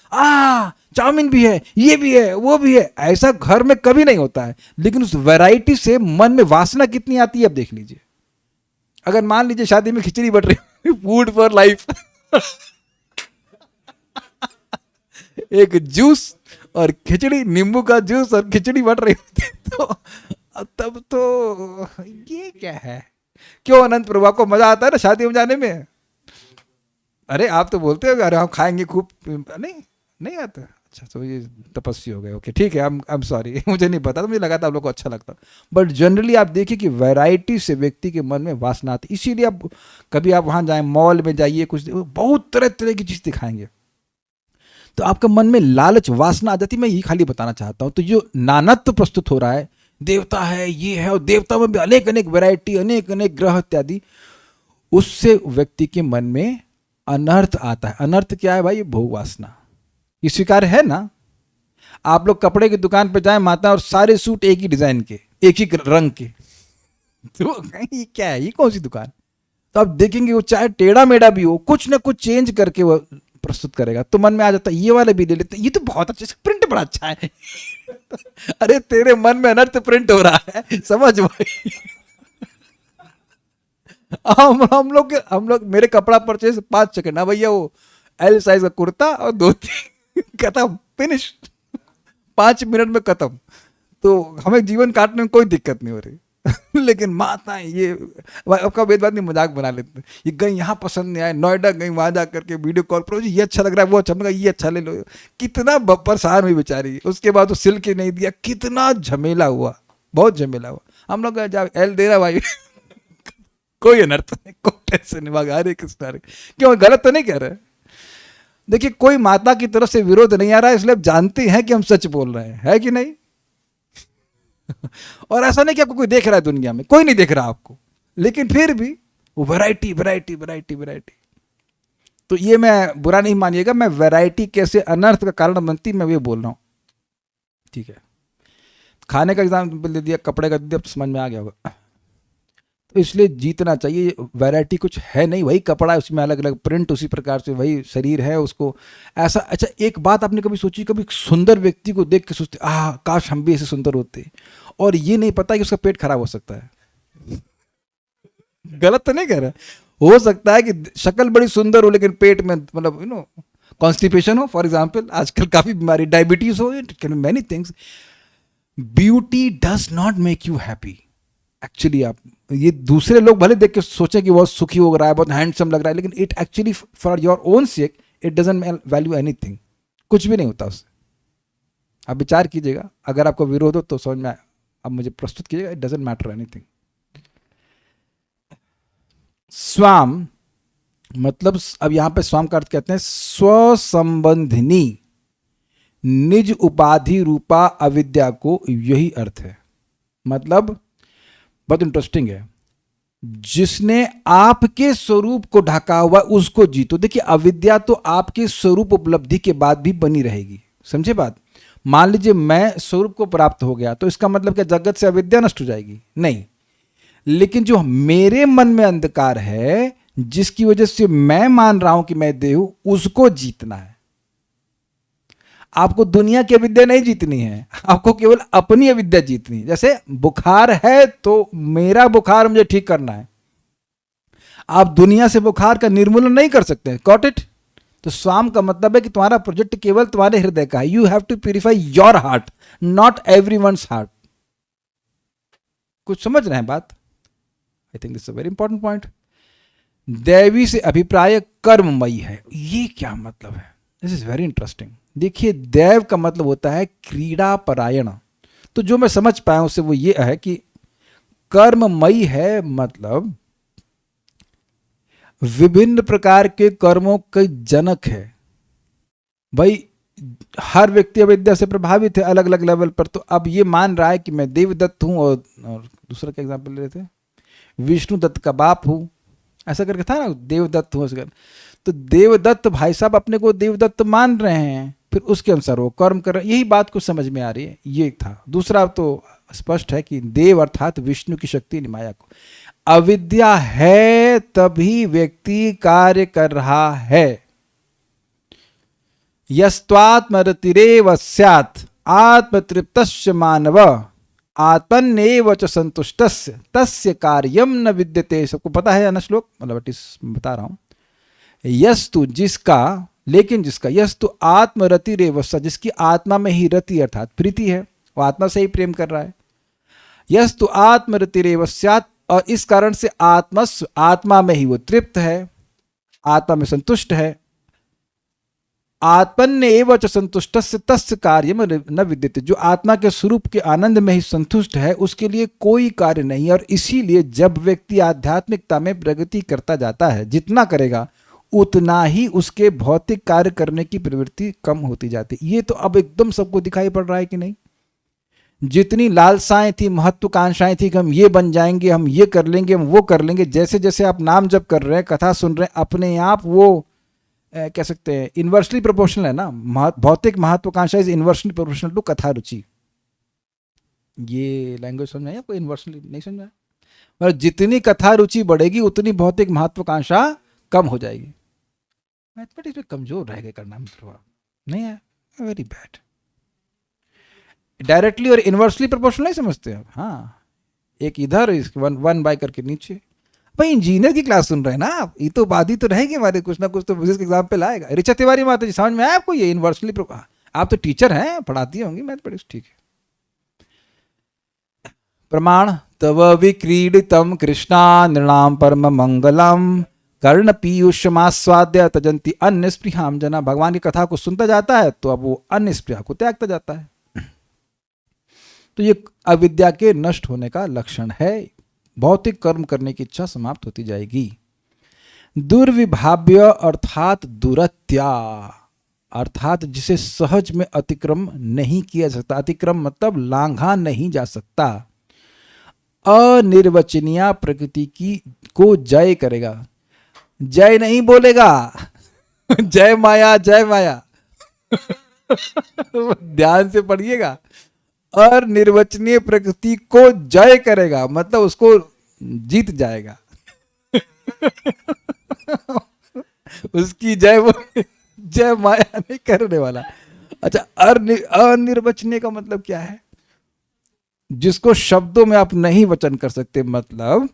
चाउमीन भी है, ये भी है, वो भी है, ऐसा घर में कभी नहीं होता है। लेकिन उस वैरायटी से मन में वासना कितनी आती है, अब देख लीजिए। अगर मान लीजिए शादी में खिचड़ी बन रही, फूड फॉर लाइफ एक जूस और खिचड़ी, नींबू का जूस और खिचड़ी बन रही होती, तो तब तो ये क्या है? क्यों अनंत प्रभु, आपको मजा आता है ना शादी में जाने में? अरे आप तो बोलते हो अरे हम खाएंगे खूब, नहीं नहीं आता। अच्छा तो ये तपस्वी हो गए, ओके ठीक है, आई एम सॉरी मुझे नहीं पता, तो मुझे लगा था आप लोग को अच्छा लगता, बट जनरली आप देखिए कि वैरायटी से व्यक्ति के मन में वासना आती। इसीलिए आप कभी आप वहाँ जाएं, मॉल में जाइए, कुछ बहुत तरह तरह की चीज़ दिखाएंगे, तो आपका मन में लालच वासना आ जाती। मैं यही खाली बताना चाहता हूँ। तो जो नानत्व प्रस्तुत हो रहा है, देवता है, ये है, और देवता में भी अनेक अनेक वैरायटी, अनेक अनेक ग्रह इत्यादि, उससे व्यक्ति के मन में अनर्थ आता है। अनर्थ क्या है भाई? भोग वासना। ये स्वीकार है ना? आप लोग कपड़े की दुकान पे जाएं माता, और सारे सूट एक ही डिजाइन के, एक ही रंग के, तो ये क्या है, ये कौन सी दुकान? तो आप देखेंगे वो चाहे टेढ़ा मेढ़ा भी हो, कुछ ना कुछ चेंज करके वो प्रस्तुत करेगा, तो मन में आ जाता है ये वाले भी ले लेते, ये तो बहुत अच्छा, प्रिंट बड़ा अच्छा है अरे तेरे मन में अनर्थ प्रिंट हो रहा है, समझ भाई हम लोग मेरे कपड़ा परचेज 5 सेकंड, हाँ भैया वो एल साइज का कुर्ता और धोती खत्म, फिनिश, 5 मिनट में खत्म। तो हमें जीवन काटने में कोई दिक्कत नहीं हो रही लेकिन माताएं ये आपका वेदवाद नहीं, मजाक बना लेते हैं, ये गई यहाँ पसंद नहीं आए, नोएडा गई, वहां जा करके वीडियो कॉल पर ये अच्छा लग रहा है, वो अच्छा लगा, ये अच्छा ले लो, कितना परेशान हुई बेचारी। उसके बाद वो सिल के नहीं दिया, कितना झमेला हुआ, बहुत झमेला हुआ। हम लोग एल दे रहा भाई कोई अनर्थ नहीं, कोई टेंशन नहीं, भागा हरे कृष्ण हरे। क्यों, गलत तो नहीं कह रहे? देखिए कोई माता की तरफ से विरोध नहीं आ रहा है, इसलिए आप जानते हैं कि हम सच बोल रहे हैं, है कि नहीं और ऐसा नहीं कि आपको कोई देख रहा है, दुनिया में कोई नहीं देख रहा आपको, लेकिन फिर भी वो वैरायटी वैरायटी वैरायटी वैरायटी। तो ये मैं बुरा नहीं मानिएगा, मैं वैरायटी कैसे अनर्थ का कारण बनती मैं ये बोल रहा हूं, ठीक है। खाने का एग्जाम्पल दे दिया, कपड़े का दे दिया, समझ में आ गया होगा। तो इसलिए जीतना चाहिए, वैरायटी कुछ है नहीं, वही कपड़ा है, उसमें अलग अलग प्रिंट, उसी प्रकार से वही शरीर है उसको ऐसा। अच्छा एक बात आपने कभी सोची, कभी सुंदर व्यक्ति को देख के सोचते काश हम भी ऐसे सुंदर होते, और ये नहीं पता कि उसका पेट खराब हो सकता है गलत तो नहीं कह रहा, हो सकता है कि शक्ल बड़ी सुंदर हो लेकिन पेट में मतलब कॉन्स्टिपेशन हो, फॉर एग्जाम्पल आजकल काफी बीमारी, डायबिटीज हो, it can many things. Beauty does not make you happy actually. आप ये दूसरे लोग भले देख के सोचें कि बहुत सुखी हो रहा है, बहुत हैंडसम लग रहा है, लेकिन it actually for your own sec it doesn't value anything, कुछ भी नहीं होता उससे। आप विचार कीजिएगा, अगर आपको विरोध हो तो समझ में अब मुझे प्रस्तुत कीजिएगा, इट डजंट मैटर एनीथिंग। स्वाम मतलब, अब यहां पे स्वाम का अर्थ कहते हैं स्व संबंधिनी निज उपाधि रूपा अविद्या को, यही अर्थ है। मतलब बहुत इंटरेस्टिंग है, जिसने आपके स्वरूप को ढका हुआ उसको जीतो। देखिए अविद्या तो आपके स्वरूप उपलब्धि के बाद भी बनी रहेगी, समझे बात। मान लीजिए मैं स्वरूप को प्राप्त हो गया तो इसका मतलब क्या जगत से अविद्या नष्ट हो जाएगी? नहीं, लेकिन जो मेरे मन में अंधकार है जिसकी वजह से मैं मान रहा हूं कि मैं देव हूं, उसको जीतना है। आपको दुनिया की अविद्या नहीं जीतनी है, आपको केवल अपनी अविद्या जीतनी है। जैसे बुखार है तो मेरा बुखार मुझे ठीक करना है, आप दुनिया से बुखार का निर्मूलन नहीं कर सकते, गॉट इट। तो स्वाम का मतलब है कि तुम्हारा प्रोजेक्ट केवल तुम्हारे हृदय का है, you have to purify your heart, not everyone's heart. कुछ समझ रहे हैं बात? I think this is a very important point. दैवी से अभिप्राय कर्ममयी है, ये क्या मतलब है? This is very interesting. देखिए दैव का मतलब होता है क्रीड़ा परायण। तो जो मैं समझ पाया उससे वो ये है कि कर्ममयी है, मतलब विभिन्न प्रकार के कर्मों के जनक है। भाई हर व्यक्ति अविद्या से प्रभावित है अलग अलग लेवल पर। तो अब ये मान रहा है कि मैं देवदत्त हूं और दूसरा क्या एग्जाम्पल ले रहे थे, विष्णु दत्त का बाप हूं, ऐसा करके था ना, देवदत्त हूं ऐसा। तो देवदत्त भाई साहब अपने को देवदत्त मान रहे हैं, फिर उसके अनुसार वो कर्म कर रहे हैं। यही बात को समझ में आ रही है, ये था। दूसरा तो स्पष्ट है कि देव अर्थात विष्णु की शक्ति माया को, अविद्या है तभी व्यक्ति कार्य कर रहा है। यस्त्वात्मरतिरेव स्यात् आत्मतृप्तस्य मानव आत्मन्नेव च संतुष्टस्य तस्य कार्यम न विद्यते। सबको पता है ना श्लोक, मतलब बता रहा हूं। यस्तु जिसका, लेकिन जिसका, यस्तु आत्मरतिरेव स, जिसकी आत्मा में ही रति अर्थात प्रीति है, वो आत्मा से ही प्रेम कर रहा है। यस्तु आत्मरतिरेव स्यात्, और इस कारण से आत्मा में ही वो तृप्त है, आत्मा में संतुष्ट है। आत्मन्य एव च संतुष्टस्य तस्य कार्यम न विद्यते, जो आत्मा के स्वरूप के आनंद में ही संतुष्ट है उसके लिए कोई कार्य नहीं। और इसीलिए जब व्यक्ति आध्यात्मिकता में प्रगति करता जाता है, जितना करेगा उतना ही उसके भौतिक कार्य करने की प्रवृत्ति कम होती जाती। ये तो अब एकदम सबको दिखाई पड़ रहा है कि नहीं। जितनी लालसाएं थी, महत्वाकांक्षाएं थी कि हम ये बन जाएंगे, हम ये कर लेंगे, हम वो कर लेंगे, जैसे जैसे आप नाम जप कर रहे हैं, कथा सुन रहे हैं, अपने आप वो कह सकते हैं इन्वर्सली प्रोपोर्शनल है ना। भौतिक महत्वाकांक्षा इज इन्वर्सली प्रोपोर्शनल टू कथा रुचि। ये लैंग्वेज समझ में आई आपको? इन्वर्सली नहीं समझा? मतलब जितनी कथा रुचि बढ़ेगी उतनी भौतिक महत्वाकांक्षा कम हो जाएगी। मैथमेटिक्स में कमजोर रह गए करना नहीं है, वेरी बैड। डायरेक्टली और इन्वर्सली प्रोपोर्शनल नहीं समझते आप? हाँ, एक इधर वन बाय करके नीचे। भाई इंजीनियर की क्लास सुन रहे हैं ना आप, ये तो बात ही तो रहेगी हमारे, कुछ ना कुछ तो फिजिक्स एग्जाम्पल आएगा। ऋचा तिवारी माता जी, समझ में आया आपको ये इन्वर्सली? आप तो टीचर हैं, पढ़ाती होंगी मैथमेटिक्स, ठीक है। प्रमाण तव विक्रीडितम कृष्णा नृणाम परम मंगलम कर्ण पीयूषमास्वाद्य तजंती अन्य स्पृहाम जना। भगवान की कथा को सुनता जाता है तो अब वो अन्य स्पृहा को त्यागता जाता है। तो ये अविद्या के नष्ट होने का लक्षण है। भौतिक कर्म करने की इच्छा समाप्त होती जाएगी। दुर्विभाव्य अर्थात दुरत्या, अर्थात जिसे सहज में अतिक्रम नहीं किया जा सकता। अतिक्रम मतलब लांघा नहीं जा सकता। अनिर्वचनीय प्रकृति की को जय करेगा। जय नहीं बोलेगा जय माया जय माया ध्यान से पढ़िएगा। अनिर्वचनीय प्रकृति को जय करेगा मतलब उसको जीत जाएगा उसकी जय वो जय माया नहीं करने वाला। अच्छा, अनिर्वचनीय का मतलब क्या है? जिसको शब्दों में आप नहीं वचन कर सकते। मतलब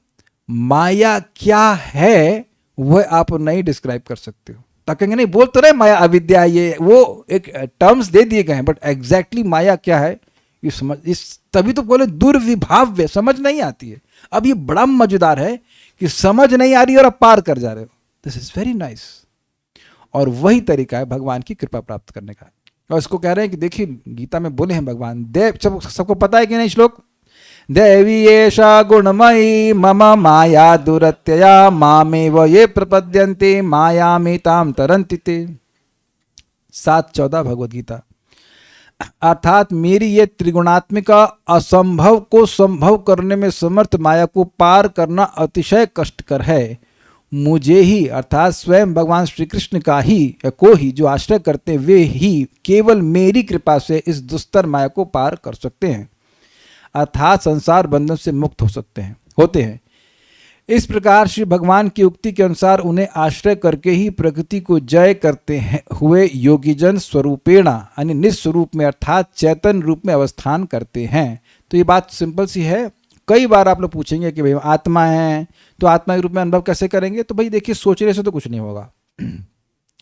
माया क्या है वह आप नहीं डिस्क्राइब कर सकते हो। तो कहेंगे नहीं, बोल तो रहे माया अविद्या, ये वो एक टर्म्स दे दिए गए हैं, बट एग्जैक्टली माया क्या है ये समझ, इस तभी तो बोले दुर्विभाव्य, समझ नहीं आती है। अब ये बड़ा मजेदार है कि समझ नहीं आ रही और आप पार कर जा रहे हो। This is very nice. और वही तरीका है भगवान की कृपा प्राप्त करने का। और इसको कह रहे हैं कि देखिए गीता में बोले हैं भगवान देव, सबको पता है कि नहीं श्लोक? देवी एषा गुणमयी मम माया दुरत्यया मामेव ये प्रपद्यन्ते मायामेतां तरन्ति ते। 7:14 भगवद गीता। अर्थात मेरी ये त्रिगुणात्मिका असंभव को संभव करने में समर्थ माया को पार करना अतिशय कष्टकर है। मुझे ही अर्थात स्वयं भगवान श्री कृष्ण का ही को ही जो आश्रय करते वे ही केवल मेरी कृपा से इस दुस्तर माया को पार कर सकते हैं, अर्थात संसार बंधन से मुक्त होते हैं। इस प्रकार श्री भगवान की उक्ति के अनुसार उन्हें आश्रय करके ही प्रकृति को जय करते हैं हुए योगीजन स्वरूपेण यानी निस्वरूप में अर्थात चैतन्य रूप में अवस्थान करते हैं। तो ये बात सिंपल सी है। कई बार आप लोग पूछेंगे कि भाई आत्मा है तो आत्मा के रूप में अनुभव कैसे करेंगे? तो भाई देखिए, सोचने से तो कुछ नहीं होगा।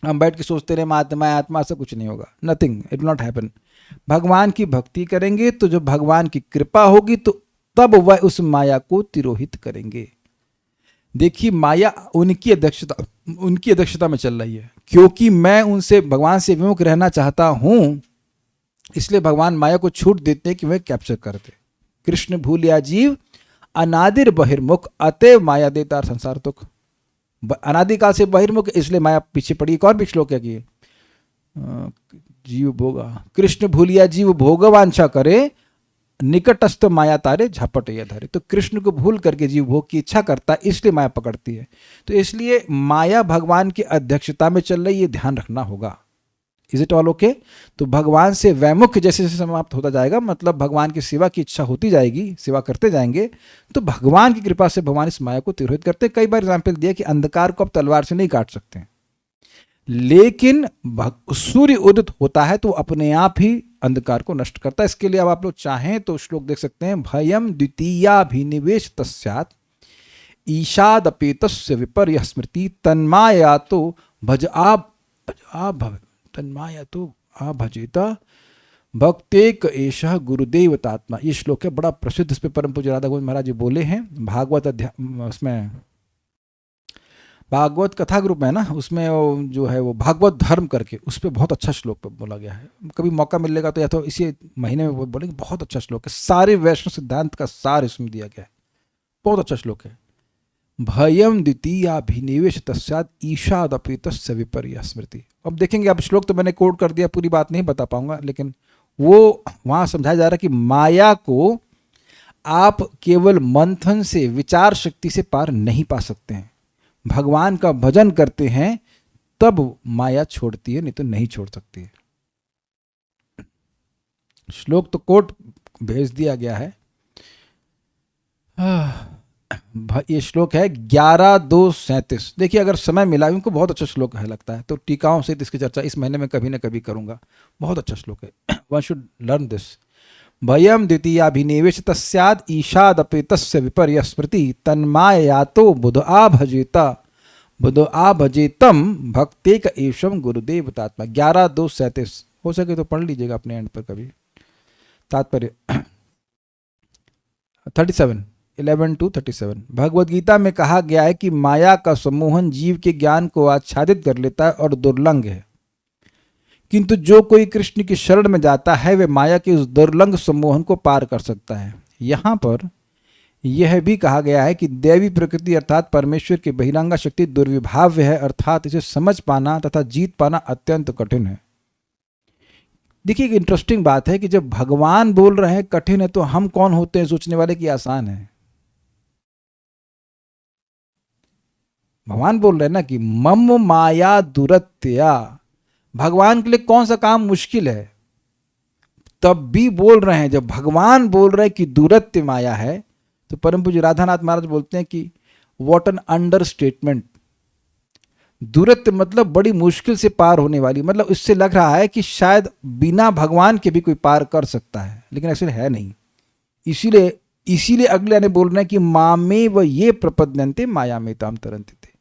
हम बैठ के सोचते रहे आत्मा है, आत्मा से कुछ नहीं होगा। Nothing, it will not happen. भगवान की भक्ति करेंगे तो जब भगवान की कृपा होगी तो तब वह उस माया को तिरोहित करेंगे। देखिए माया उनकी अध्यक्षता में चल रही है। क्योंकि मैं उनसे भगवान से विमुख रहना चाहता हूं, इसलिए भगवान माया को छूट देते हैं कि वह कैप्चर कर दे। कृष्ण भूलिया जीव अनादिर बहिर्मुख, अतएव माया देता संसार तुक। अनादिकाल से बहिर्मुख, इसलिए माया पीछे पड़ी। एक और भी श्लोक है कि जीव भोगा, कृष्ण भूलिया जीव भोगवांछा करे, निकटस्थ माया तारे झपट या धरे। तो कृष्ण को भूल करके जीव भोग की इच्छा करता है, इसलिए माया पकड़ती है। तो इसलिए माया भगवान की अध्यक्षता में चल रही, ये ध्यान रखना होगा। Is it all okay? तो भगवान से वैमुख्य जैसे जैसे समाप्त होता जाएगा, मतलब भगवान की सेवा की इच्छा होती जाएगी, सेवा करते जाएंगे, तो भगवान की कृपा से भगवान इस माया को तिरोहित करते। कई बार एग्जाम्पल दिया कि अंधकार को आप तलवार से नहीं काट सकते, लेकिन सूर्य उदित होता है तो अपने आप ही अंधकार को नष्ट करता है। इसके लिए अब आप लोग चाहें तो श्लोक देख सकते हैं। भयम द्वितीयाभिनिवेश तस्यात् ईशादपेतस्य विपर्य स्मृति तन्माया तो भज तन्माया तो भजेता भक्तेक एषः गुरुदेवतात्मा। ये श्लोक है बड़ा प्रसिद्ध, इस पे परम पूज्य राधा गोविंद महाराज जी बोले हैं। भागवत उसमें भागवत कथा ग्रुप में है ना, उसमें जो है वो भागवत धर्म करके उस पर बहुत अच्छा श्लोक पे बोला गया है। कभी मौका मिलेगा तो या तो इसी महीने में बोलेंगे, बहुत अच्छा श्लोक है, सारे वैष्णव सिद्धांत का सार इसमें दिया गया है, बहुत अच्छा श्लोक है। भयम द्वितीयाभिनिवेश तस्यात् ईशादपेतस्य विपर्य स्मृति। अब देखेंगे, अब श्लोक तो मैंने कोट कर दिया, पूरी बात नहीं बता पाऊंगा, लेकिन वो वहां समझाया जा रहा है कि माया को आप केवल मंथन से, विचार शक्ति से पार नहीं पा सकते हैं। भगवान का भजन करते हैं तब माया छोड़ती है, नहीं तो नहीं छोड़ सकती है। श्लोक तो कोट भेज दिया गया है। ये श्लोक है 11-2-37। देखिए, अगर समय मिला, उनको बहुत अच्छा श्लोक है लगता है, तो टीकाओं से इसकी चर्चा इस महीने में कभी ना कभी करूंगा। बहुत अच्छा श्लोक है, वन शुड लर्न दिस। भयम द्वितीयाभिनिवेश तस्यात् ईशादपेतस्य विपर्य स्मृति तन्मायातो बुध आ भजेतम भक्तेक एषम गुरुदेवतात्मा। 11-2-37 हो सके तो पढ़ लीजिएगा अपने एंड पर कभी। तात्पर्य 11-37 भगवद गीता में कहा गया है कि माया का सम्मोहन जीव के ज्ञान को आच्छादित कर लेता है और दुर्लंघ है, किंतु जो कोई कृष्ण की शरण में जाता है वह माया के उस दुर्लंघ सम्मोहन को पार कर सकता है। यहाँ पर यह भी कहा गया है कि दैवी प्रकृति अर्थात परमेश्वर की बहिरंगा शक्ति दुर्विभाव्य है, अर्थात इसे समझ पाना तथा जीत पाना अत्यंत कठिन है। देखिए, एक इंटरेस्टिंग बात है कि जब भगवान बोल रहे हैं कठिन है, तो हम कौन होते हैं सोचने वाले कि आसान है। भगवान बोल रहे हैं ना कि मम माया दुरत्या। भगवान के लिए कौन सा काम मुश्किल है? तब भी बोल रहे हैं, जब भगवान बोल रहे हैं कि दुरत्य माया है, तो परम पूज्य राधानाथ महाराज बोलते हैं कि व्हाट एन अंडर स्टेटमेंट। दुरत्य मतलब बड़ी मुश्किल से पार होने वाली, मतलब इससे लग रहा है कि शायद बिना भगवान के भी कोई पार कर सकता है, लेकिन ऐसे है नहीं। इसीलिए अगले आने बोल रहे हैं कि मामे व ये प्रपद्यन्ते माया में ताम तरंते थे।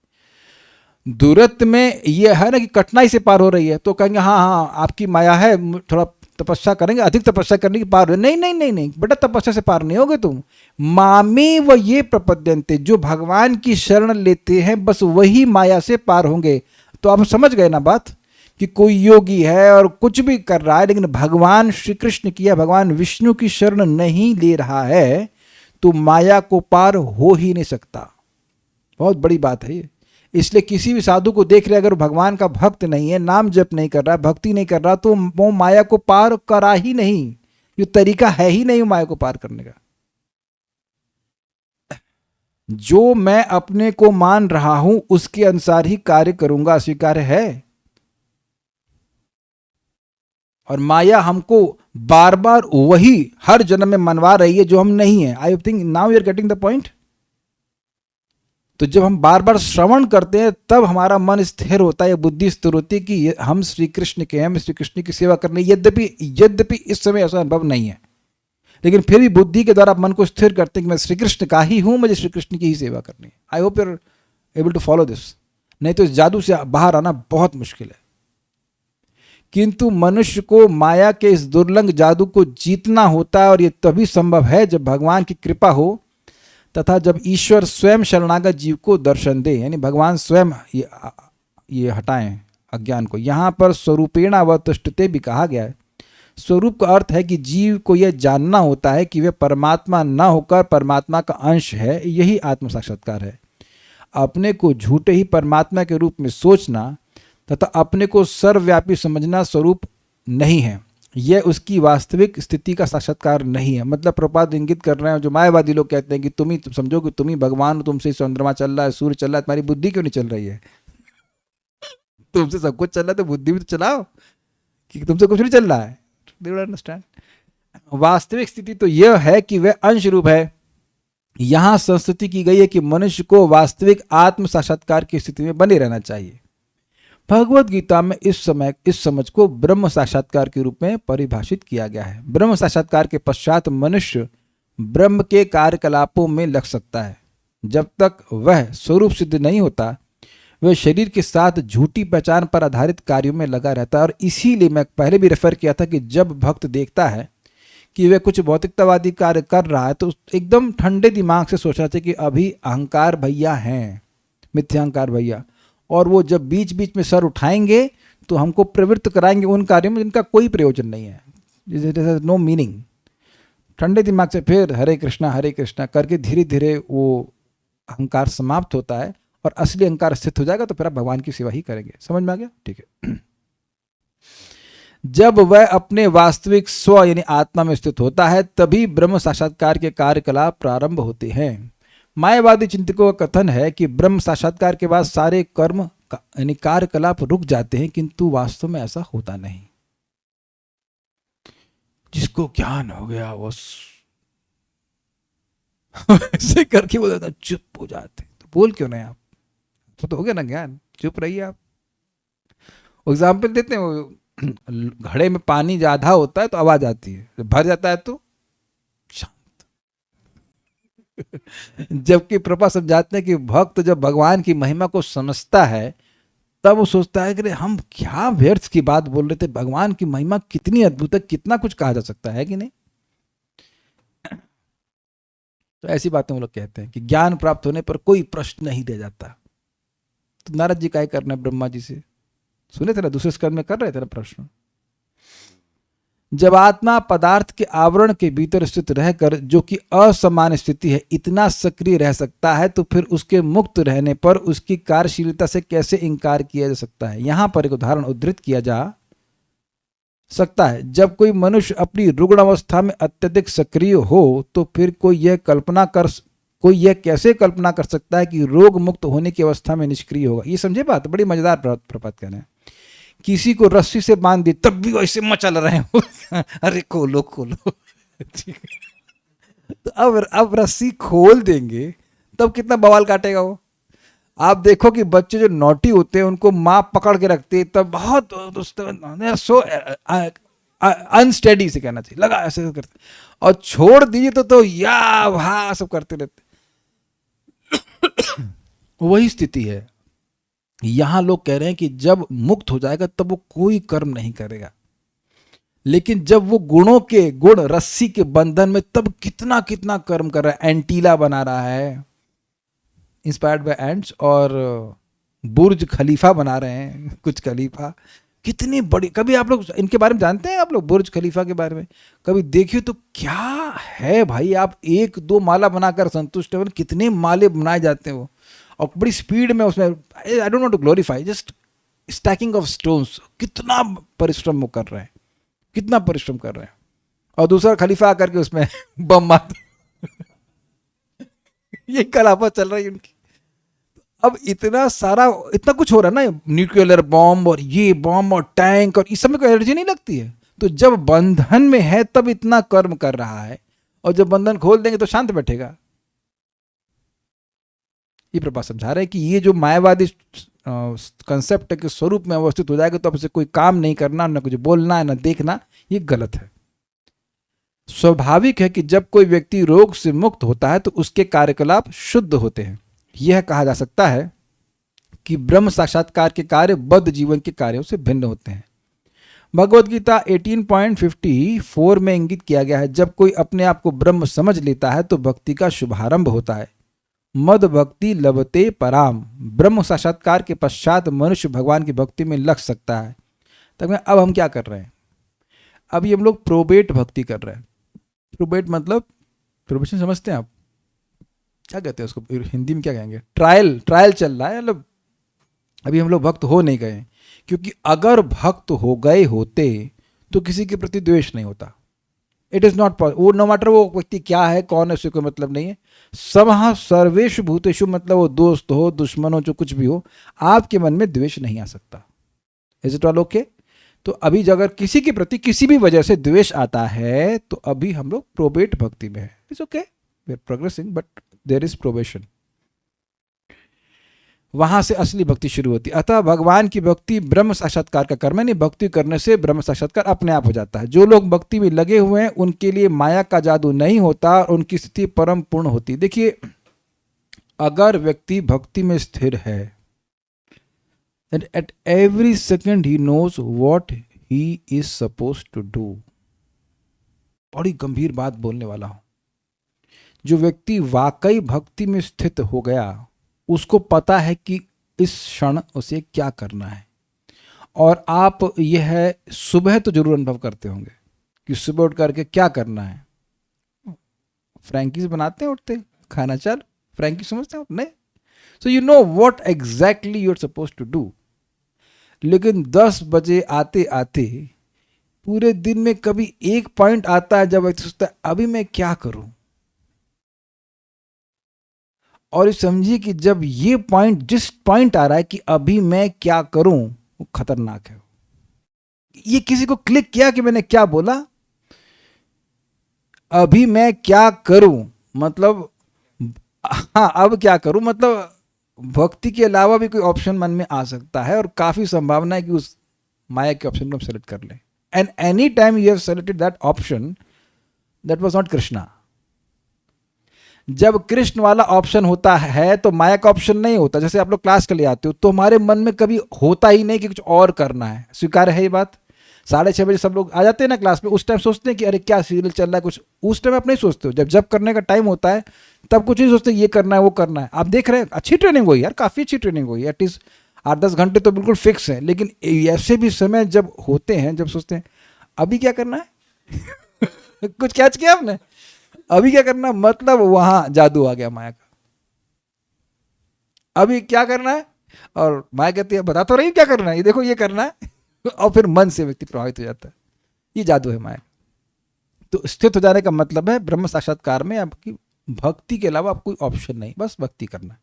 दुरत्य में ये है ना कि कठिनाई से पार हो रही है, तो कहेंगे हाँ आपकी माया है, थोड़ा तपस्या करेंगे, अधिक तपस्या करने की पार हो। नहीं बेटा, तपस्या से पार नहीं होगे तुम। मामे व ये प्रपद्यन्ते, जो भगवान की शरण लेते हैं बस वही माया से पार होंगे। तो आप समझ गए ना बात, कि कोई योगी है और कुछ भी कर रहा है, लेकिन भगवान श्री कृष्ण की या भगवान विष्णु की शरण नहीं ले रहा है, तो माया को पार हो ही नहीं सकता। बहुत बड़ी बात है ये। इसलिए किसी भी साधु को देख रहे, अगर भगवान का भक्त नहीं है, नाम जप नहीं कर रहा, भक्ति नहीं कर रहा, तो वो माया को पार करा ही नहीं। ये तरीका है ही नहीं माया को पार करने का। जो मैं अपने को मान रहा हूं उसके अनुसार ही कार्य करूंगा, स्वीकार्य है। और माया हमको बार बार वही हर जन्म में मनवा रही है जो हम नहीं है। I think now you are getting the point. तो जब हम बार बार श्रवण करते हैं तब हमारा मन स्थिर होता है, बुद्धि स्थिर होती है कि हम श्री कृष्ण के हैं, हम श्री कृष्ण की सेवा करने। यद्यपि इस समय ऐसा अनुभव नहीं है, लेकिन फिर भी बुद्धि के द्वारा मन को स्थिर करते हैं कि मैं श्री कृष्ण का ही हूं, मुझे श्री कृष्ण की ही सेवा करनी है। I hope you are able to follow this. नहीं तो इस जादू से बाहर आना बहुत मुश्किल है। किंतु मनुष्य को माया के इस दुर्लंघ जादू को जीतना होता है, और ये तभी संभव है जब भगवान की कृपा हो तथा जब ईश्वर स्वयं शरणागत जीव को दर्शन दे, यानी भगवान स्वयं ये हटाएं अज्ञान को। यहाँ पर स्वरूपेण अवतिष्ठते भी कहा गया है। स्वरूप का अर्थ है कि जीव को यह जानना होता है कि वह परमात्मा न होकर परमात्मा का अंश है, यही आत्म साक्षात्कार है। अपने को झूठे ही परमात्मा के रूप में सोचना तथा अपने को सर्वव्यापी समझना स्वरूप नहीं है, यह उसकी वास्तविक स्थिति का साक्षात्कार नहीं है। मतलब प्रपात इंगित कर रहे हैं, जो मायावादी लोग कहते हैं कि तुम ही समझो कि तुम ही भगवान हो, तुमसे चंद्रमा चल रहा है, सूर्य चल रहा है, तुम्हारी बुद्धि क्यों नहीं चल रही है? तुमसे सब कुछ चल रहा है तो बुद्धि भी तो चलाओ, कि तुमसे कुछ नहीं चल रहा है। They don't understand. वास्तविक स्थिति तो यह है कि वह अंश रूप है। यहां संस्तुति की गई है कि मनुष्य को वास्तविक आत्म साक्षात्कार की स्थिति में बने रहना चाहिए। भगवत गीता में इस समझ को ब्रह्म साक्षात्कार के रूप में परिभाषित किया गया है। ब्रह्म साक्षात्कार के पश्चात मनुष्य ब्रह्म के कार्यकलापों में लग सकता है। जब तक वह स्वरूप सिद्ध नहीं होता, वह शरीर के साथ झूठी पहचान पर आधारित कार्यों में लगा रहता है। और इसीलिए मैं पहले भी रेफर किया था कि जब भक्त देखता है कि वह कुछ भौतिकतावादी कार्य कर रहा है, तो एकदम ठंडे दिमाग से सोचना चाहिए कि अभी अहंकार भैया हैं, मिथ्याहंकार भैया, और वो जब बीच बीच में सर उठाएंगे तो हमको प्रवृत्त कराएंगे उन कार्यों में जिनका कोई प्रयोजन नहीं है, नो मीनिंग। ठंडे दिमाग से फिर हरे कृष्णा करके धीरे धीरे वो अहंकार समाप्त होता है और असली अहंकार स्थित हो जाएगा, तो फिर आप भगवान की सेवा ही करेंगे। समझ में आ गया? ठीक है। जब वह अपने वास्तविक स्व यानी आत्मा में स्थित होता है, तभी ब्रह्म साक्षात्कार के कार्यकलाप प्रारंभ होते हैं। मायावादी चिंतकों का कथन है कि ब्रह्म साक्षात्कार के बाद सारे कर्म यानी कार्यकलाप रुक जाते हैं, किंतु वास्तव में ऐसा होता नहीं। जिसको ज्ञान हो गया वो ऐसे करके बोल देता चुप हो जाते। तो बोल क्यों नहीं आप? तो हो गया ना ज्ञान, चुप रहिए आप। एग्जाम्पल देते हैं, वो घड़े में पानी ज्यादा होता है तो आवाज आती है, जब भर जाता है तो शांत। जबकि प्रभा समझाते हैं कि भक्त जब भगवान की महिमा को समझता है, तब वो सोचता है कि हम क्या व्यर्थ की बात बोल रहे थे, भगवान की महिमा कितनी अद्भुत है, कितना कुछ कहा जा सकता है कि नहीं। तो ऐसी बातें वो लोग कहते हैं कि ज्ञान प्राप्त होने पर कोई प्रश्न नहीं दिया जाता। तो नारद जी क्या करना है ब्रह्मा जी से? सुने थे ना, दूसरे स्कंद में कर रहे थे ना प्रश्न। जब आत्मा पदार्थ के आवरण के भीतर स्थित रहकर, जो कि असमान स्थिति है, इतना सक्रिय रह सकता है, तो फिर उसके मुक्त रहने पर उसकी कार्यशीलता से कैसे इनकार किया जा सकता है? यहां पर एक उदाहरण उद्धृत किया जा सकता है। जब कोई मनुष्य अपनी रुग्ण अवस्था में अत्यधिक सक्रिय हो, तो फिर कोई यह कैसे कल्पना कर सकता है कि रोग मुक्त होने की अवस्था में निष्क्रिय होगा? ये समझे बात? बड़ी मजेदार प्रपात कहना है। किसी को रस्सी से बांध दी तब भी वैसे मचल रहे हो अरे खोलो तो अब रस्सी खोल देंगे तब कितना बवाल काटेगा वो। आप देखो कि बच्चे जो नोटी होते हैं उनको माँ पकड़ के रखती है, तब बहुत सो अनस्टेडी से कहना चाहिए, लगा ऐसे करते, और छोड़ दीजिए तो या वहा सब करते रहते। वही स्थिति है। यहां लोग कह रहे हैं कि जब मुक्त हो जाएगा तब वो कोई कर्म नहीं करेगा, लेकिन जब वो गुण रस्सी के बंधन में, तब कितना कितना कर्म कर रहा है। एंटीला बना रहा है इंस्पायर्ड बाय एंट्स, और बुर्ज खलीफा बना रहे हैं, कुछ खलीफा कितनी बड़ी। कभी आप लोग इनके बारे में जानते हैं? आप लोग बुर्ज खलीफा के बारे में कभी देखिए तो क्या है भाई। आप एक दो माला बनाकर संतुष्ट हो, कितने माले बनाए जाते हैं वो, और बड़ी स्पीड में उसमें। I don't want to glorify, just stacking of stones. कितना परिश्रम वो कर रहे हैं, कितना परिश्रम कर रहे हैं। और दूसरा खलीफा आकर के उसमें बम मारते ये कलापत चल रही है उनकी। अब इतना कुछ हो रहा है ना, न्यूक्लियर बॉम्ब और ये बॉम्ब और टैंक, और इस सब में कोई एनर्जी नहीं लगती है। तो जब बंधन में है तब इतना कर्म कर रहा है, और जब बंधन खोल देंगे तो शांत बैठेगा। ये प्रभा समझा रहे हैं कि ये जो मायावादी कंसेप्ट है कि स्वरूप में अवस्थित हो जाएगा तो अब से कोई काम नहीं करना, ना कुछ बोलना है, ना देखना, ये गलत है। स्वाभाविक है कि जब कोई व्यक्ति रोग से मुक्त होता है तो उसके कार्यकलाप शुद्ध होते हैं। यह कहा जा सकता है कि ब्रह्म साक्षात्कार के कार्य बद्ध जीवन के कार्यों से भिन्न होते हैं। भगवद गीता 18.54 में इंगित किया गया है, जब कोई अपने आप को ब्रह्म समझ लेता है तो भक्ति का शुभारंभ होता है। मद भक्ति लभते पराम। ब्रह्म साक्षात्कार के पश्चात मनुष्य भगवान की भक्ति में लग सकता है। तब अब हम क्या कर रहे हैं, अभी हम लोग प्रोबेट भक्ति कर रहे हैं। प्रोबेट मतलब, प्रोबेशन समझते हैं आप, क्या कहते हैं उसको हिंदी में, क्या कहेंगे, ट्रायल चल रहा है। मतलब अभी हम लोग भक्त हो नहीं गए, क्योंकि अगर भक्त हो गए होते तो किसी के प्रति द्वेष नहीं होता। It is not possible. वो नो मैटर वो व्यक्ति क्या है, कौन है, उससे कोई मतलब नहीं है। समहा सर्वेषु भूतेषु, मतलब वो दोस्त हो, दुश्मन हो, जो कुछ भी हो, आपके मन में द्वेष नहीं आ सकता। Is it all okay? तो अभी अगर किसी के प्रति किसी भी वजह से द्वेष आता है तो अभी हम लोग प्रोबेट भक्ति में है। It's okay, we are progressing, but there is probation. वहां से असली भक्ति शुरू होती है। अतः भगवान की भक्ति ब्रह्म साक्षात्कार का कर्म है, नहीं भक्ति करने से ब्रह्म साक्षात्कार अपने आप हो जाता है। जो लोग भक्ति में लगे हुए हैं उनके लिए माया का जादू नहीं होता और उनकी स्थिति परम पूर्ण होती है। देखिए, अगर व्यक्ति भक्ति में स्थिर है, and at every second he knows what he is supposed to do। बड़ी गंभीर बात बोलने वाला हूं। जो व्यक्ति वाकई भक्ति में स्थित हो गया, उसको पता है कि इस क्षण उसे क्या करना है। और आप यह है, सुबह तो जरूर अनुभव करते होंगे कि सुबह उठ करके क्या करना है। फ्रैंकीज बनाते हैं उठते, खाना चल फ्रैंकी समझते हैं नहीं? So you know what exactly you are suppose to do. लेकिन 10 बजे आते आते पूरे दिन में कभी एक पॉइंट आता है जब व्यक्ति सोचता है अभी मैं क्या करूं। और समझिए कि जब ये पॉइंट, जिस पॉइंट आ रहा है कि अभी मैं क्या करूं, वो खतरनाक है। ये किसी को क्लिक किया कि मैंने क्या बोला, अभी मैं क्या करूं मतलब, हाँ अब क्या करूं मतलब भक्ति के अलावा भी कोई ऑप्शन मन में आ सकता है और काफी संभावना है कि उस माया के ऑप्शन को हम सेलेक्ट कर लें। And any time you have selected that option, that was not Krishna. जब कृष्ण वाला ऑप्शन होता है तो माया का ऑप्शन नहीं होता। जैसे आप लोग क्लास के लिए आते हो तो हमारे मन में कभी होता ही नहीं कि कुछ और करना है। स्वीकार है ये बात? 6:30 बजे सब लोग आ जाते हैं ना क्लास में, उस टाइम सोचते हैं कि अरे क्या सीरियल चल रहा है कुछ, उस टाइम आप नहीं सोचते हो। जब करने का टाइम होता है तब कुछ नहीं सोचते, ये करना है वो करना है। आप देख रहे हैं अच्छी ट्रेनिंग हुई यार, काफ़ी अच्छी ट्रेनिंग हुई, एटलीस्ट 8-10 घंटे तो बिल्कुल फिक्स है। लेकिन ऐसे भी समय जब होते हैं जब सोचते हैं अभी क्या करना है कुछ कैच किया आपने, अभी क्या करना, मतलब वहां जादू आ गया माया का। अभी क्या करना है, और माया कहती है बता तो रही क्या करना है, ये देखो ये करना है और फिर मन से व्यक्ति प्रभावित हो जाता है। ये जादू है माया। तो स्थित हो जाने का मतलब है ब्रह्म साक्षात्कार में आपकी भक्ति के अलावा आपको कोई ऑप्शन नहीं, बस भक्ति करना।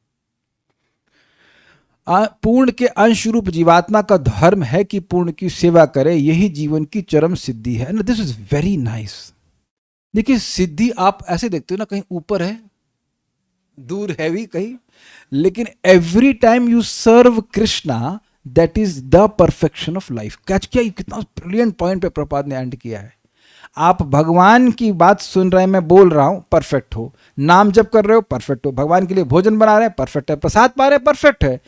पूर्ण के अंश रूप जीवात्मा का धर्म है कि पूर्ण की सेवा करे, यही जीवन की चरम सिद्धि है। This is very nice. देखिए सिद्धि आप ऐसे देखते हो ना, कहीं ऊपर है, दूर है भी कहीं, लेकिन every time you serve Krishna, that is the perfection of life. Catch किया, कितना ब्रिलियंट पॉइंट पे प्रपाद ने एंड किया है। आप भगवान की बात सुन रहे हैं, मैं बोल रहा हूं, परफेक्ट हो। नाम जप कर रहे हो, परफेक्ट हो। भगवान के लिए भोजन बना रहे हैं, परफेक्ट है। प्रसाद पा रहे हैं, परफेक्ट है।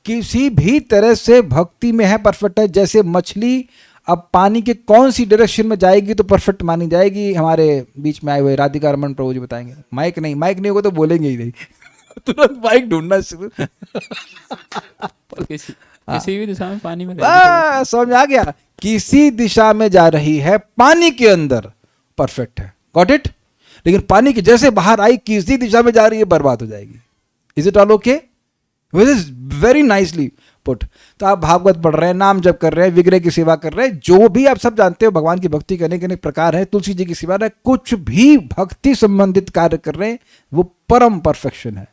किसी भी तरह से भक्ति में है, परफेक्ट है। जैसे मछली अब पानी के कौन सी डायरेक्शन में जाएगी तो परफेक्ट मानी जाएगी। हमारे बीच में आए हुए राधिका रमन प्रभु जी बताएंगे। माइक नहीं होगा तो बोलेंगे ही नहीं तुरंत माइक ढूंढना शुरू किसी भी दिशा में पानी में समझ आ गया, किसी दिशा में जा रही है पानी के अंदर, परफेक्ट है, गॉट इट। लेकिन पानी के जैसे बाहर आई, किसी दिशा में जा रही है, बर्बाद हो जाएगी। Is it all okay? Very nicely put. तो आप भागवत पढ़ रहे हैं, नाम जप कर रहे हैं, विग्रह की सेवा कर रहे हैं, जो भी आप सब जानते हो भगवान की भक्ति करने के अनेक प्रकार है, तुलसी जी की सेवा है, कुछ भी भक्ति संबंधित कार्य कर रहे हैं, वो परम परफेक्शन है।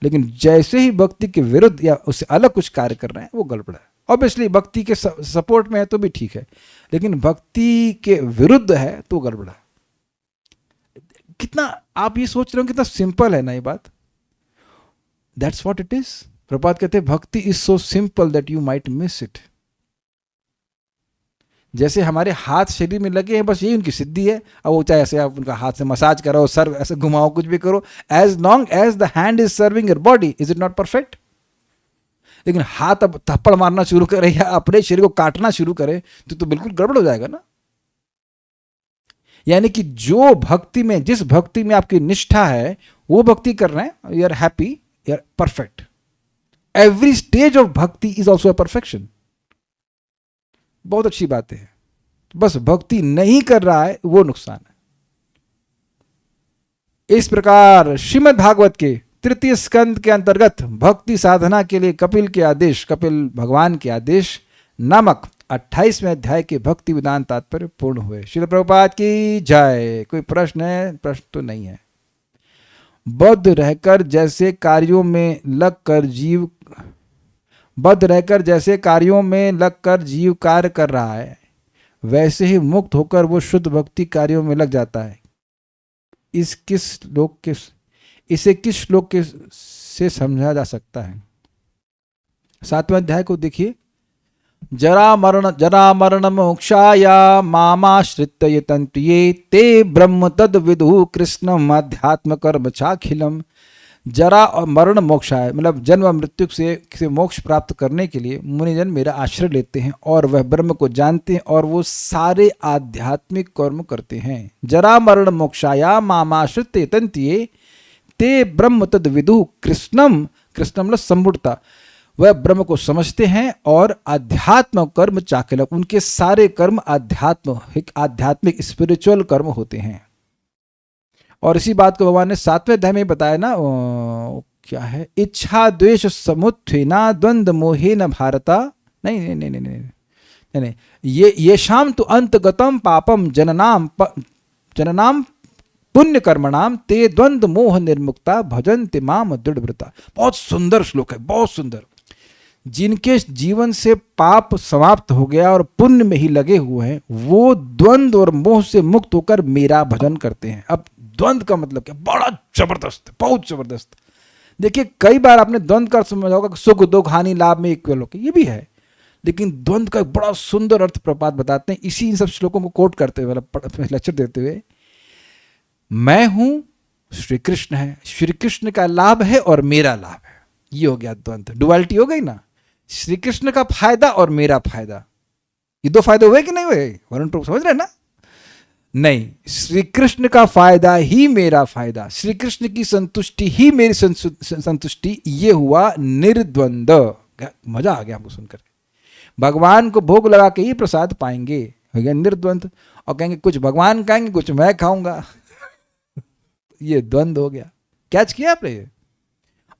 लेकिन जैसे ही भक्ति के विरुद्ध या उससे अलग कुछ कार्य कर रहे हैं, वो गड़बड़ है। ऑब्वियसली भक्ति के सपोर्ट में है तो भी ठीक है, लेकिन भक्ति के विरुद्ध है तो गड़बड़ है। कितना आप ये सोच रहे हो, कितना सिंपल है ना ये बात। That's what it is. Prabhupada कहते हैं भक्ति is so simple that you might miss it. जैसे हमारे हाथ शरीर में लगे हैं, बस यही उनकी सिद्धि है। अब वो चाहे ऐसे आप उनका हाथ से मसाज करो, सर ऐसे घुमाओ, कुछ भी करो, as long as the hand is serving your body, is it not perfect? लेकिन हाथ अब थप्पड़ मारना शुरू करे या अपने शरीर को काटना शुरू करे तो बिल्कुल गड़बड़ हो जाएगा ना। यानी कि जो भक्ति में, जिस भक्ति में आपकी निष्ठा है, वो भक्ति कर रहे हैं, you are happy, you are perfect. Every stage of bhakti is also a perfection. बहुत अच्छी बात है. बस भक्ति नहीं कर रहा है वो नुकसान है. इस प्रकार श्रीमद् भागवत के तृतीय स्कंद के अंतर्गत भक्ति साधना के लिए कपिल भगवान के आदेश नामक 28वें अध्याय के भक्ति विधान तात्पर्य पूर्ण हुए. श्रील प्रभुपाद की जय. कोई प्रश्न है? प्रश्न तो नहीं है. बद्ध रहकर जैसे कार्यों में लगकर जीव कार्य कर रहा है, वैसे ही मुक्त होकर वो शुद्ध भक्ति कार्यों में लग जाता है. इसे किस श्लोक से समझा जा सकता है? 7वें अध्याय को देखिए. जरा मरण मोक्षाया मामाश्रित्य यतन्ति ये ते ब्रह्म तद विदु कृष्णम अध्यात्म कर्म चाखिलम. जरा और मरण मोक्षाय मतलब जन्म और मृत्यु से मोक्ष प्राप्त करने के लिए मुनिजन मेरा आश्रय लेते हैं और वह ब्रह्म को जानते हैं और वो सारे आध्यात्मिक कर्म करते हैं. जरा मरण मोक्षाया मामाश्रित्य यतन्ति ये ते ब्रह्म तद विदु कृष्णम मतलब संपूर्णता, वह ब्रह्म को समझते हैं और अध्यात्म कर्म चाकिल, उनके सारे कर्म आध्यात्मिक स्पिरिचुअल कर्म होते हैं. और इसी बात को भगवान ने 7वें अध्याय में बताया ना. क्या है? इच्छा द्वेष समुत्थेना द्वंद्व मोहेन भारता. नहीं, ये शाम तो अंतगतम पापम जननाम पुण्य कर्मणाम ते द्वंद्व मोह निर्मुक्ता भजन्ते माम दृढ़व्रता. बहुत सुंदर श्लोक है, बहुत सुंदर. जिनके जीवन से पाप समाप्त हो गया और पुण्य में ही लगे हुए हैं, वो द्वंद्व और मोह से मुक्त होकर मेरा भजन करते हैं. अब द्वंद्व का मतलब क्या? बड़ा जबरदस्त, बहुत जबरदस्त. देखिए कई बार आपने द्वंद्व का समझा होगा, सुख दुख हानि लाभ में इक्वल होकर, ये भी है. लेकिन द्वंद्व का एक बड़ा सुंदर अर्थ प्रपात बताते हैं इसी इन सब श्लोकों को कोट करते हुए, मतलब लेक्चर देते हुए. मैं हूं, श्री कृष्ण है, श्री कृष्ण का लाभ है और मेरा लाभ है. ये हो गया द्वंद्व, डुअलिटी हो गई ना. श्री कृष्ण का फायदा और मेरा फायदा, ये दो फायदे हुए कि नहीं हुए? वरुण प्रभु समझ रहे ना? नहीं, श्री कृष्ण का फायदा ही मेरा फायदा, श्री कृष्ण की संतुष्टि ही मेरी संतुष्टि. ये हुआ निर्द्वंद्व. मजा आ गया हमको सुनकर. भगवान को भोग लगा के ही प्रसाद पाएंगे, हो गया निर्द्वंद्व. और कहेंगे कुछ भगवान खाएंगे कुछ मैं खाऊंगा. ये द्वंद्व हो गया. कैच किया आपने ये?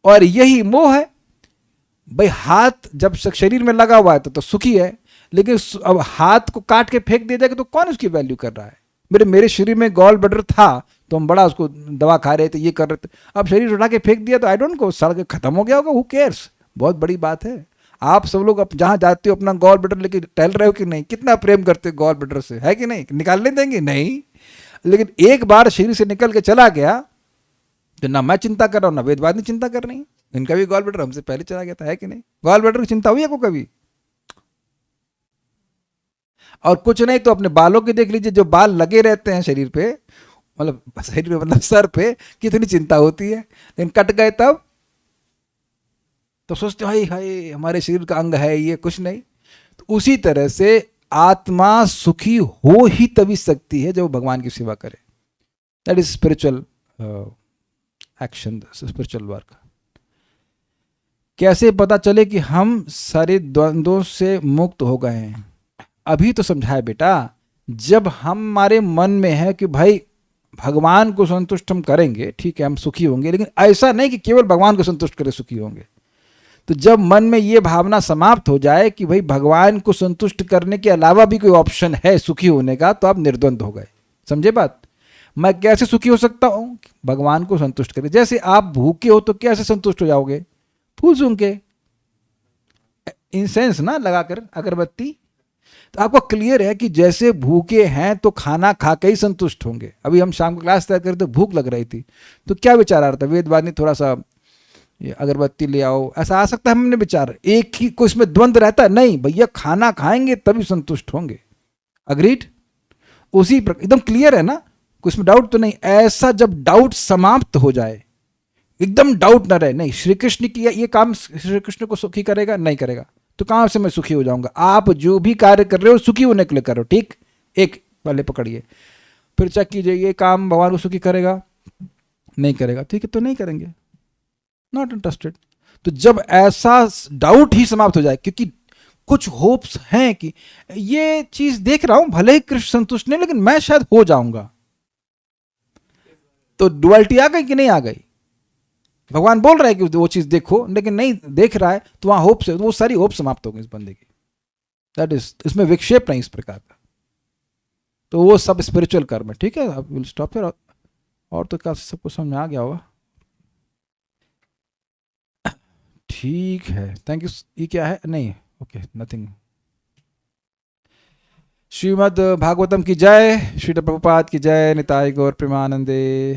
और यही मोह है भाई. हाथ जब शरीर में लगा हुआ है तो सुखी है, लेकिन अब हाथ को काट के फेंक दिया जाएगा तो कौन उसकी वैल्यू कर रहा है? मेरे शरीर में गॉल ब्लैडर था तो हम बड़ा उसको दवा खा रहे थे, ये कर रहे थे. अब शरीर उठा के फेंक दिया तो आई डोंट नो, सड़ के खत्म हो गया होगा. Who cares? बहुत बड़ी बात है. आप सब लोग अब जहां जाते हो अपना गॉल ब्लैडर लेके टहल रहे हो कि नहीं? कितना प्रेम करते हो गॉल ब्लैडर से, है कि नहीं? निकालने देंगे नहीं. लेकिन एक बार शरीर से निकल के चला गया तो ना मैं चिंता कर रहा हूं ना वेदवादी चिंता कर रही. इनका भी गॉल ब्लैडर हमसे पहले चला गया था, है कि नहीं? गॉल ब्लैडर की चिंता हुई आपको कभी? और कुछ नहीं तो अपने बालों की देख लीजिए, जो बाल लगे रहते हैं शरीर पे, मतलब सर पे, कितनी चिंता होती है. लेकिन कट गए तब तो सोचते हो हाय हाय हमारे शरीर का अंग है ये, कुछ नहीं. तो उसी तरह से आत्मा सुखी हो ही तभी सकती है जब भगवान की सेवा करे. That is spiritual action, spiritual work. कैसे पता चले कि हम सारे द्वंद्वों से मुक्त हो गए हैं? अभी तो समझाया बेटा. जब हमारे मन में है कि भाई भगवान को संतुष्ट हम करेंगे, ठीक है हम सुखी होंगे, लेकिन ऐसा नहीं कि केवल भगवान को संतुष्ट करे सुखी होंगे. तो जब मन में ये भावना समाप्त हो जाए कि भाई भगवान को संतुष्ट करने के अलावा भी कोई ऑप्शन है सुखी होने का, तो आप निर्द्वंद हो गए. समझे बात? मैं कैसे सुखी हो सकता हूं? भगवान को संतुष्ट करें. जैसे आप भूखे हो तो कैसे संतुष्ट हो जाओगे? फूल सूंघ के, इंसेंस ना लगाकर, अगरबत्ती. तो आपको क्लियर है कि जैसे भूखे हैं तो खाना खा के ही संतुष्ट होंगे. अभी हम शाम को क्लास तय करते भूख लग रही थी तो क्या विचार आ रहा था? वेदवादी थोड़ा सा ये अगरबत्ती ले आओ, ऐसा आ सकता है हमने विचार? एक ही को इसमें द्वंद रहता है? नहीं भैया, खाना खाएंगे तभी संतुष्ट होंगे. अग्रीड? उसी एकदम क्लियर है ना, कुछ में डाउट तो नहीं. ऐसा जब डाउट समाप्त हो जाए, एकदम डाउट ना रहे, नहीं श्री कृष्ण की ये काम श्री कृष्ण को सुखी करेगा, नहीं करेगा, तो कहां से मैं सुखी हो जाऊंगा? आप जो भी कार्य कर रहे हो सुखी होने के लिए करो. ठीक, एक पहले पकड़िए, फिर चेक कीजिए ये काम भगवान को सुखी करेगा, नहीं करेगा, ठीक है तो नहीं करेंगे. Not interested. तो जब ऐसा डाउट ही समाप्त हो जाए, क्योंकि कुछ होप्स हैं कि ये चीज देख रहा हूं, भले ही कृष्ण संतुष्ट नहीं, लेकिन मैं शायद हो जाऊंगा, तो डुअलिटी आ गई कि नहीं आ गई? भगवान बोल रहा है कि वो चीज देखो, लेकिन नहीं देख रहा है, तो वहां होप से वो सारी होप समाप्त हो गई इस बंदे की। दैट इज, इसमें विक्षेप नहीं इस प्रकार का। तो वो सब स्पिरिचुअल कर्म है। ठीक है, अब विल स्टॉप हियर। और तो काफी सबको समझ में आ गया होगा। ठीक है, थैंक यू। ये क्या है? नहीं, ओके, नथिंग। श्रीमद् भागवतम की जय, श्री प्रभुपाद की जय, निताई गौर प्रेमानंदे।